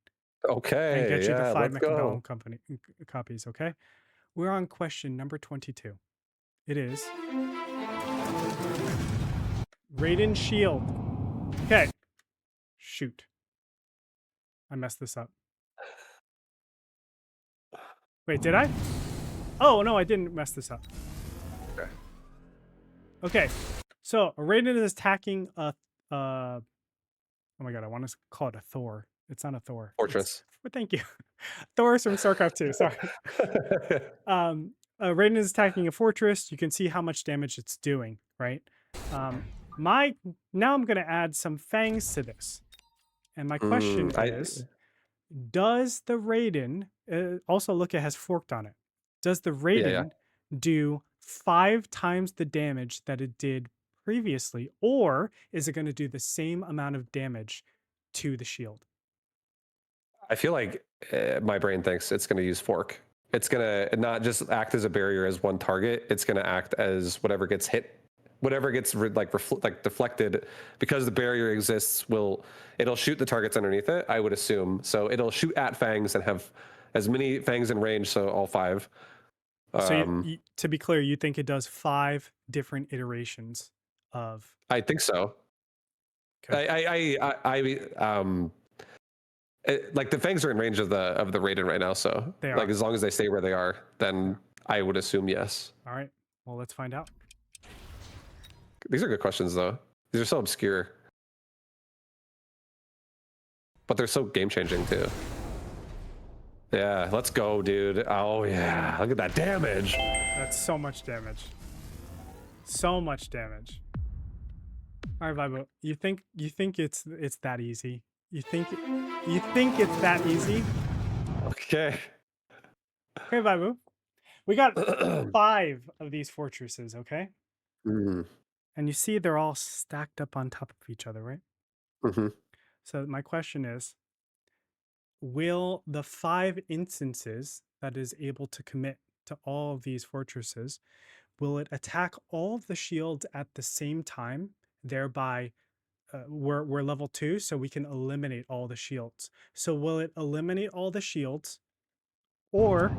Okay. And get you the 5 Mechabellum copies, okay? We're on question number 22. It is Raiden Shield. Okay. Shoot. I messed this up. Wait, did I? Oh, no, I didn't mess this up. Okay. Okay, so a Raiden is attacking a oh my god, I want to call it a Thor. It's not a Thor. Fortress. Thank you. Thor's from StarCraft 2. Sorry. Raiden is attacking a fortress. You can see how much damage it's doing, right? Now I'm gonna add some fangs to this. And my question is, does the Raiden also look, it has forked on it? Does the Raiden do 5 times the damage that it did previously, or is it going to do the same amount of damage to the shield? I feel like my brain thinks it's going to use fork. It's going to not just act as a barrier as one target. It's going to act as whatever gets hit, whatever gets deflected, because the barrier exists. It'll shoot the targets underneath it, I would assume. So it'll shoot at fangs and have as many fangs in range. So all 5. So to be clear, you think it does 5 different iterations of? I think so. Okay. Like the fangs are in range of the Raiden right now, so like as long as they stay where they are, then I would assume yes. All right. Well, let's find out. These are good questions though. These are so obscure, but they're so game changing too. Yeah, let's go, dude. Oh yeah, look at that damage. That's so much damage. So much damage. All right, ViBE, you think it's that easy? You think it's that easy? Okay. Okay, ViBE. We got 5 of these fortresses, okay? Mm-hmm. And you see they're all stacked up on top of each other, right? Mm-hmm. So my question is, will the 5 instances that is able to commit to all of these fortresses, will it attack all of the shields at the same time, thereby we're level 2, so we can eliminate all the shields? So will it eliminate all the shields, or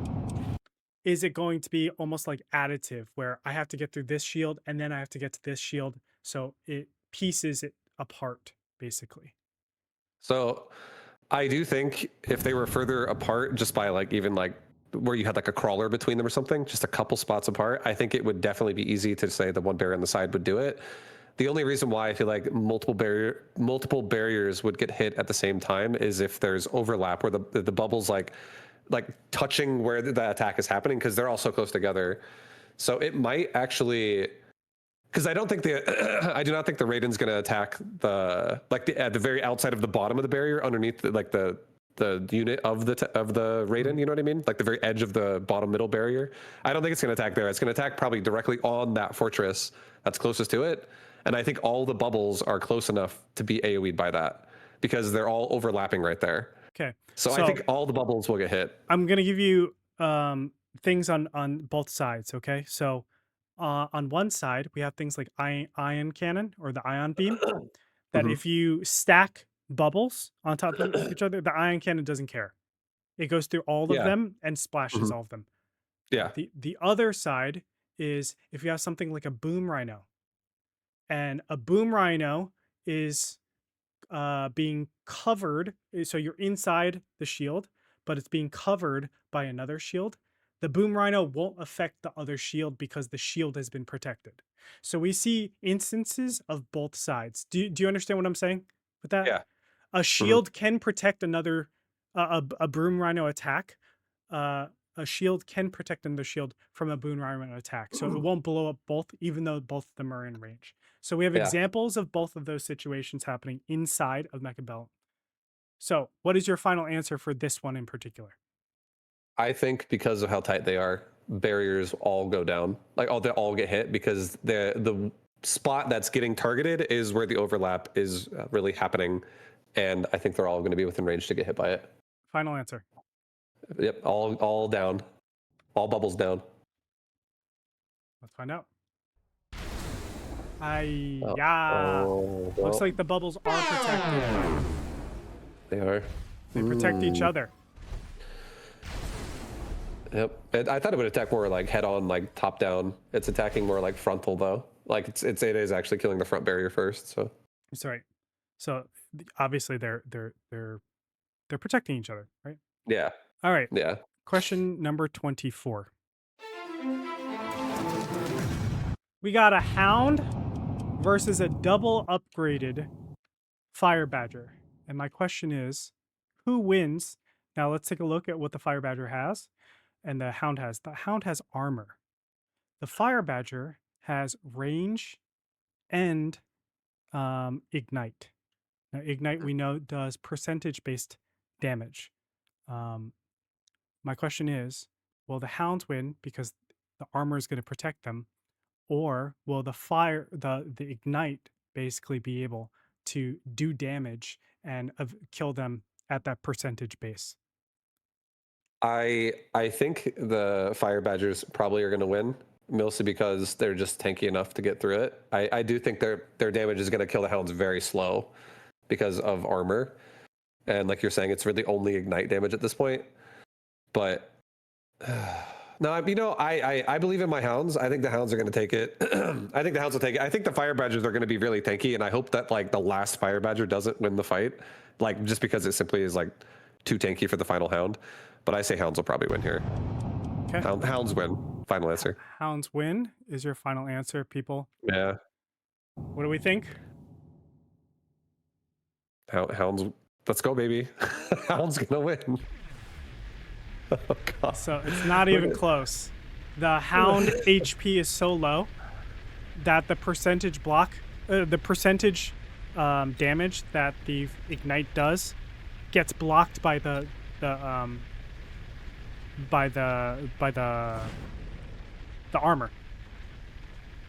is it going to be almost like additive, where I have to get through this shield and then I have to get to this shield, so it pieces it apart, basically? So I do think if they were further apart, just by like even like where you had like a crawler between them or something, just a couple spots apart, I think it would definitely be easy to say the one barrier on the side would do it. The only reason why I feel like multiple barriers would get hit at the same time is if there's overlap where the bubbles like touching where the attack is happening, because they're all so close together. So it might actually, because I do not think the Raiden's going to attack at the very outside of the bottom of the barrier, underneath the unit of the Raiden. You know what I mean? Like the very edge of the bottom middle barrier. I don't think it's going to attack there. It's going to attack probably directly on that fortress that's closest to it. And I think all the bubbles are close enough to be AoE'd by that, because they're all overlapping right there. Okay. So I think all the bubbles will get hit. I'm going to give you things on both sides, okay? So on one side, we have things like ion cannon, or the ion beam, that if you stack bubbles on top of each other, the ion cannon doesn't care. It goes through all of them and splashes all of them. Yeah. The other side is if you have something like a boom rhino, and a boom rhino is being covered, so you're inside the shield, but it's being covered by another shield. The boom rhino won't affect the other shield because the shield has been protected. So we see instances of both sides. Do you understand what I'm saying with that? Yeah. A shield can protect another a boom rhino attack. A shield can protect another shield from a boom rhino attack, so it won't blow up both, even though both of them are in range. So we have examples of both of those situations happening inside of Mechabellum. So what is your final answer for this one in particular? I think because of how tight they are, barriers all go down. Like they all get hit, because the spot that's getting targeted is where the overlap is really happening, and I think they're all going to be within range to get hit by it. Final answer. Yep, all down, all bubbles down. Let's find out. Yeah. Looks like the bubbles are protected. They are. They protect each other. Yep. I thought it would attack more like head on, like top down. It's attacking more like frontal though. Like it is actually killing the front barrier first. So. That's right. So obviously they're protecting each other, right? Yeah. All right. Yeah. Question number 24. We got a Hound versus a double upgraded Fire Badger. And my question is, who wins? Now let's take a look at what the Fire Badger has and the Hound has. The Hound has armor. The Fire Badger has range and ignite. Now, ignite we know does percentage-based damage. My question is, will the Hounds win because the armor is going to protect them, or will the ignite basically be able to do damage and kill them at that percentage base? I think the Fire Badgers probably are going to win, mostly because they're just tanky enough to get through it. I do think their damage is going to kill the Hounds very slow because of armor, and like you're saying, it's really only ignite damage at this point. But no, I believe in my Hounds. I think the Hounds are going to take it. I think the Hounds will take it. I think the Fire Badgers are going to be really tanky, and I hope that like the last Fire Badger doesn't win the fight, like just because it simply is like too tanky for the final Hound. But I say Hounds will probably win here. Okay. Hounds win. Final answer. Hounds win is your final answer, people. Yeah. What do we think? Hounds. Let's go, baby. Hounds gonna win. Oh, God. So it's not even close. The Hound HP is so low that the percentage damage that the ignite does gets blocked by the armor.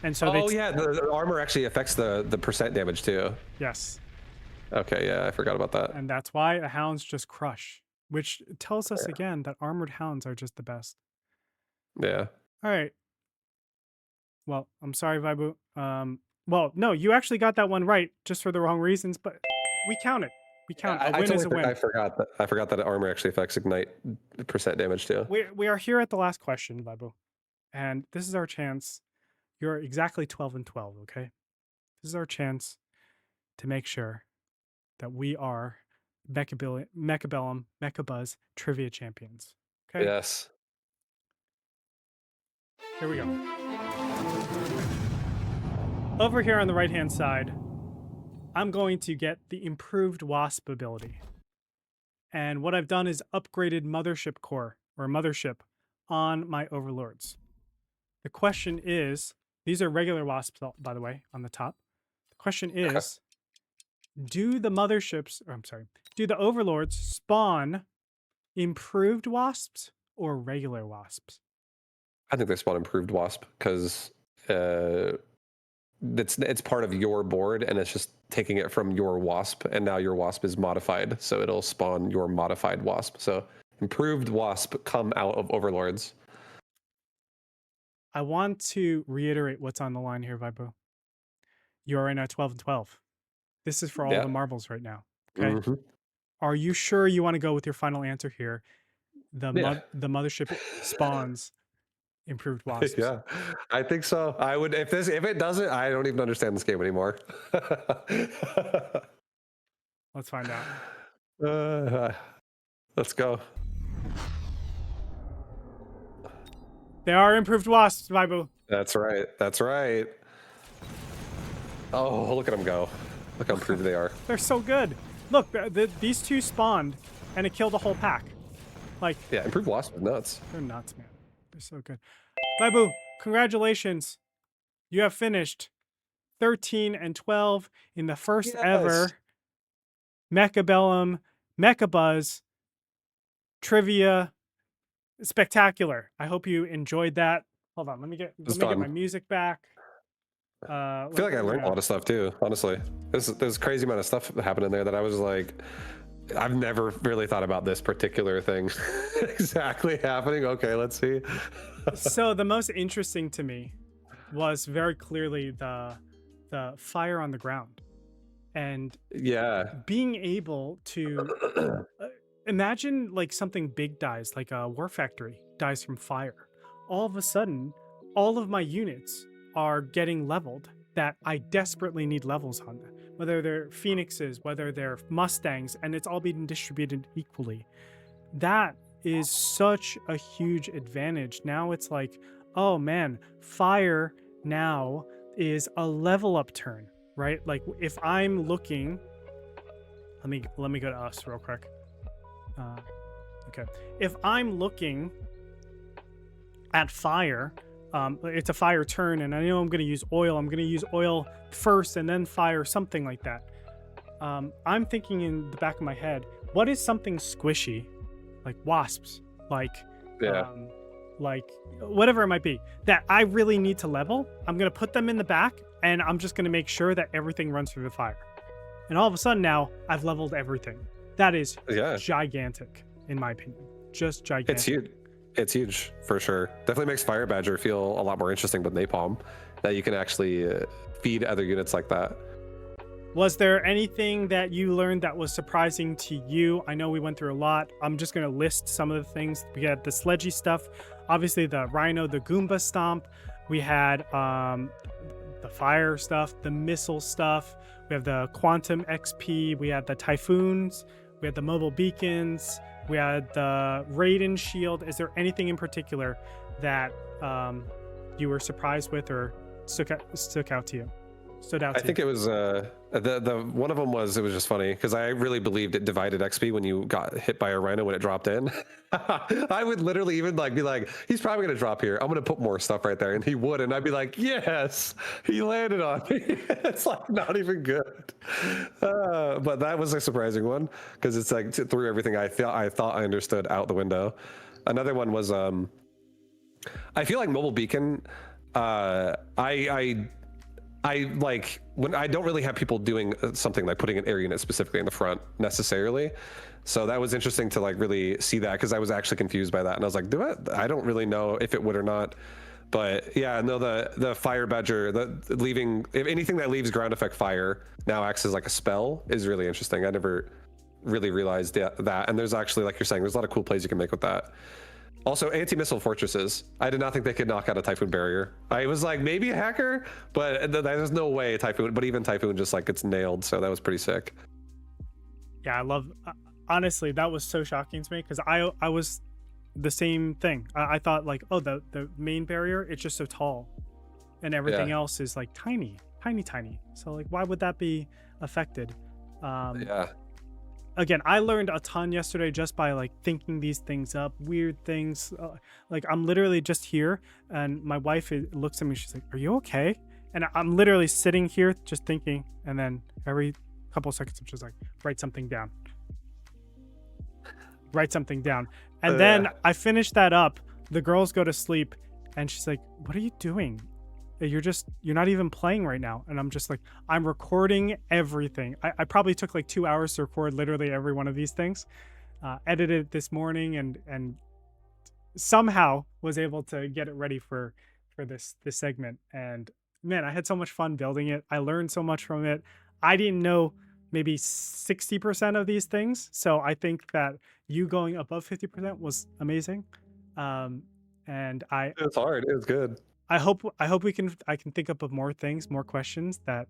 And so the armor actually affects the percent damage too. Yes. Okay, yeah, I forgot about that. And that's why the Hounds just crush, which tells us again that armored Hounds are just the best. Yeah. All right. Well, I'm sorry, ViBE. Well, no, you actually got that one right, just for the wrong reasons, but we count it. We count it. A win is a win. I forgot that armor actually affects ignite percent damage too. We are here at the last question, ViBE, and this is our chance. You're exactly 12 and 12, okay? This is our chance to make sure that we are Mechabellum Mechabuzz Trivia champions. Okay? Yes. Here we go. Over here on the right-hand side, I'm going to get the improved Wasp ability. And what I've done is upgraded Mothership core, or Mothership, on my Overlords. The question is, these are regular Wasps, by the way, on the top. The question is, do the Overlords spawn improved Wasps or regular Wasps? I think they spawn improved Wasp because it's part of your board and it's just taking it from your Wasp, and now your Wasp is modified, so it'll spawn your modified Wasp. So improved Wasp come out of Overlords. I want to reiterate what's on the line here, ViBE. You're right now 12 and 12. This is for all the marbles right now. Okay. Mm-hmm. Are you sure you want to go with your final answer here? The Mothership spawns improved Wasps. Yeah, I think so. I would if it doesn't, I don't even understand this game anymore. Let's find out. Let's go. They are improved Wasps, ViBE. That's right. That's right. Oh, look at them go. Look how improved they are. They're so good. Look, these two spawned, and it killed a whole pack. Like, yeah, improved Wasp is nuts. They're nuts, man. They're so good. ViBE, congratulations. You have finished 13 and 12 in the first ever Mechabellum Mechabuzz Trivia Spectacular. I hope you enjoyed that. Hold on, let me get my music back. I feel like I learned a lot of stuff too, honestly. There's a crazy amount of stuff happening there that I was like, I've never really thought about this particular thing exactly happening. Okay, let's see. So the most interesting to me was very clearly the fire on the ground, and being able to imagine like something big dies, like a war factory dies from fire. All of a sudden, all of my units are getting leveled that I desperately need levels on, whether they're Phoenixes, whether they're Mustangs, and it's all being distributed equally. That is such a huge advantage. Now it's like, oh man, fire now is a level up turn, right? Like if I'm looking, let me go to us real quick. Okay, if I'm looking at fire, it's a fire turn, and I know I'm going to use oil. I'm going to use oil first and then fire, something like that. I'm thinking in the back of my head, what is something squishy, like wasps, like whatever it might be, that I really need to level? I'm going to put them in the back, and I'm just going to make sure that everything runs through the fire. And all of a sudden now, I've leveled everything. That is gigantic, in my opinion. Just gigantic. It's huge. It's huge, for sure. Definitely makes Fire Badger feel a lot more interesting with Napalm, that you can actually feed other units like that. Was there anything that you learned that was surprising to you? I know we went through a lot. I'm just going to list some of the things. We had the Sledgy stuff, obviously the Rhino, the Goomba Stomp. We had the fire stuff, the missile stuff. We have the Quantum XP. We had the Typhoons. We had the Mobile Beacons. We had the Raiden shield. Is there anything in particular that you were surprised with or stood out to you? I think it was the one of them was, it was just funny because I really believed it divided XP when you got hit by a Rhino when it dropped in. I would literally even be like, he's probably gonna drop here, I'm gonna put more stuff right there, and he would, and I'd be like, yes, he landed on me. It's like not even good. But that was a surprising one because it's like threw everything I thought I understood out the window. Another one was I feel like Mobile Beacon, I like when I don't really have people doing something like putting an air unit specifically in the front necessarily. So that was interesting to like really see that, because I was actually confused by that, and I was like, I don't really know if it would or not. But yeah, no, the Fire Badger, the leaving, if anything that leaves ground effect fire now acts as like a spell, is really interesting. I never really realized that. And there's actually, like you're saying, there's a lot of cool plays you can make with that. Also, anti-missile fortresses. I did not think they could knock out a Typhoon barrier. I was like, maybe a hacker, but there's no way Typhoon. But even Typhoon just like gets nailed, so that was pretty sick. Yeah, I love. Honestly, that was so shocking to me because I was the same thing. I thought like, oh, the main barrier, it's just so tall, and everything else is like tiny. So like, why would that be affected? Again, I learned a ton yesterday just by like thinking these things up, weird things. Like I'm literally just here, and my wife looks at me. She's like, "Are you okay?" And I'm literally sitting here just thinking, and then every couple of seconds, I'm just like, "Write something down." And then I finish that up. The girls go to sleep, and she's like, "What are you doing? You're not even playing right now." And I'm just like, I'm recording everything. I probably took like 2 hours to record literally every one of these things, edited it this morning, and somehow was able to get it ready for this segment. And man, I had so much fun building it. I learned so much from it. I didn't know maybe 60% of these things, so I think that you going above 50% was amazing. And It's hard. It was good. I hope I can think up of more things, more questions that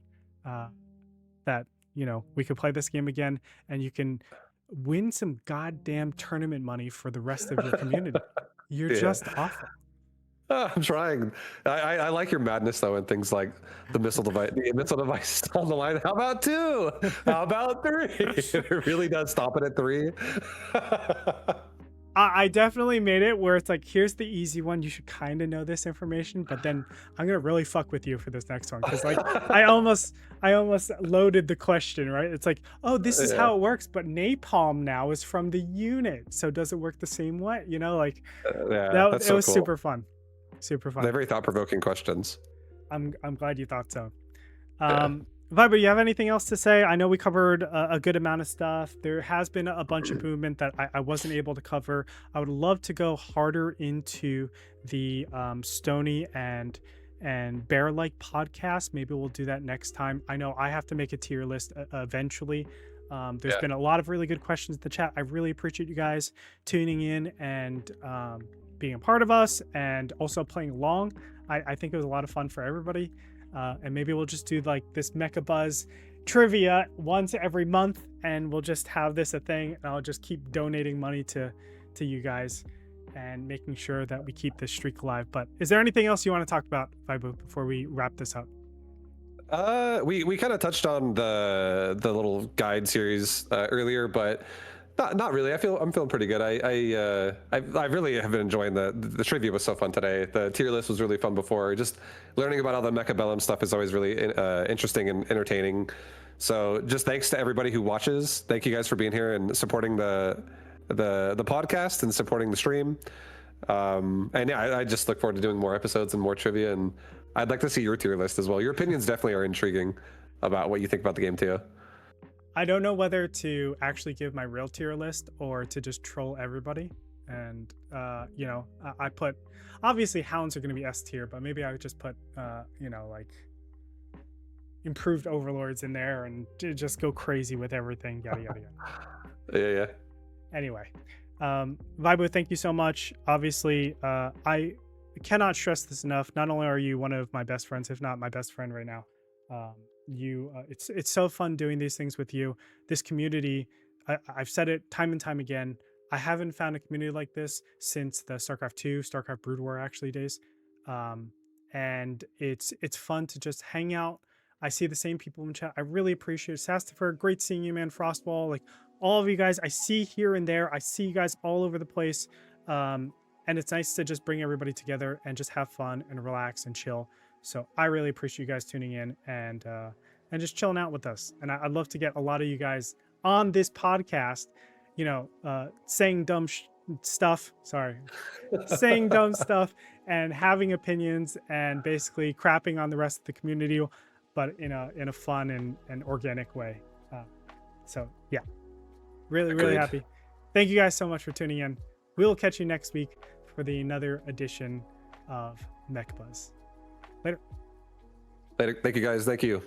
we could play this game again, and you can win some goddamn tournament money for the rest of your community. You're just awful. I'm trying. I like your madness though, and things like the missile device on the line. How about 2? How about 3? It really does stop it at 3. I definitely made it where it's like, here's the easy one. You should kind of know this information, but then I'm gonna really fuck with you for this next one, because like I almost loaded the question, right? It's like, oh, this is how it works, but napalm now is from the unit, so does it work the same way? It was cool. Super fun. They're very thought-provoking questions. I'm glad you thought so. ViBE, you have anything else to say? I know we covered a good amount of stuff. There has been a bunch of movement that I wasn't able to cover. I would love to go harder into the Stony and Bear-like podcast. Maybe we'll do that next time. I know I have to make a tier list eventually. There's been a lot of really good questions in the chat. I really appreciate you guys tuning in and being a part of us, and also playing along. I think it was a lot of fun for everybody. And maybe we'll just do like this Mechabuzz trivia once every month, and we'll just have this a thing, and I'll just keep donating money to you guys. and making sure that we keep this streak alive. But is there anything else you want to talk about, ViBE, before we wrap this up? We kind of touched on the little guide series earlier, but not really. I'm feeling pretty good. I really have been enjoying the trivia was so fun today. The tier list was really fun before. Just learning about all the Mechabellum stuff is always really interesting and entertaining. So just thanks to everybody who watches. Thank you guys for being here and supporting the podcast and supporting the stream. And yeah, I just look forward to doing more episodes and more trivia, and I'd like to see your tier list as well. Your opinions definitely are intriguing about what you think about the game too. I don't know whether to actually give my real tier list or to just troll everybody. And, you know, I put, obviously Hounds are going to be S tier, but maybe I would just put, you know, like improved overlords in there and just go crazy with everything, yada, yada, yada. Yeah. Anyway, ViBE, thank you so much. Obviously, I cannot stress this enough. Not only are you one of my best friends, if not my best friend right now, it's so fun doing these things with you. This community, I've said it time and time again, I haven't found a community like this since the StarCraft 2, StarCraft Brood War actually days. And it's fun to just hang out. I see the same people in chat. I really appreciate it. Sastifer, great seeing you, man. Frostball, like all of you guys, I see here and there. I see you guys all over the place. And it's nice to just bring everybody together and just have fun and relax and chill. So I really appreciate you guys tuning in and just chilling out with us. And I'd love to get a lot of you guys on this podcast, you know, saying dumb stuff. Sorry, saying dumb stuff and having opinions and basically crapping on the rest of the community, but in a fun and organic way. So yeah, really happy. Thank you guys so much for tuning in. We'll catch you next week for another edition of Mechabuzz. Later. Thank you guys. Thank you.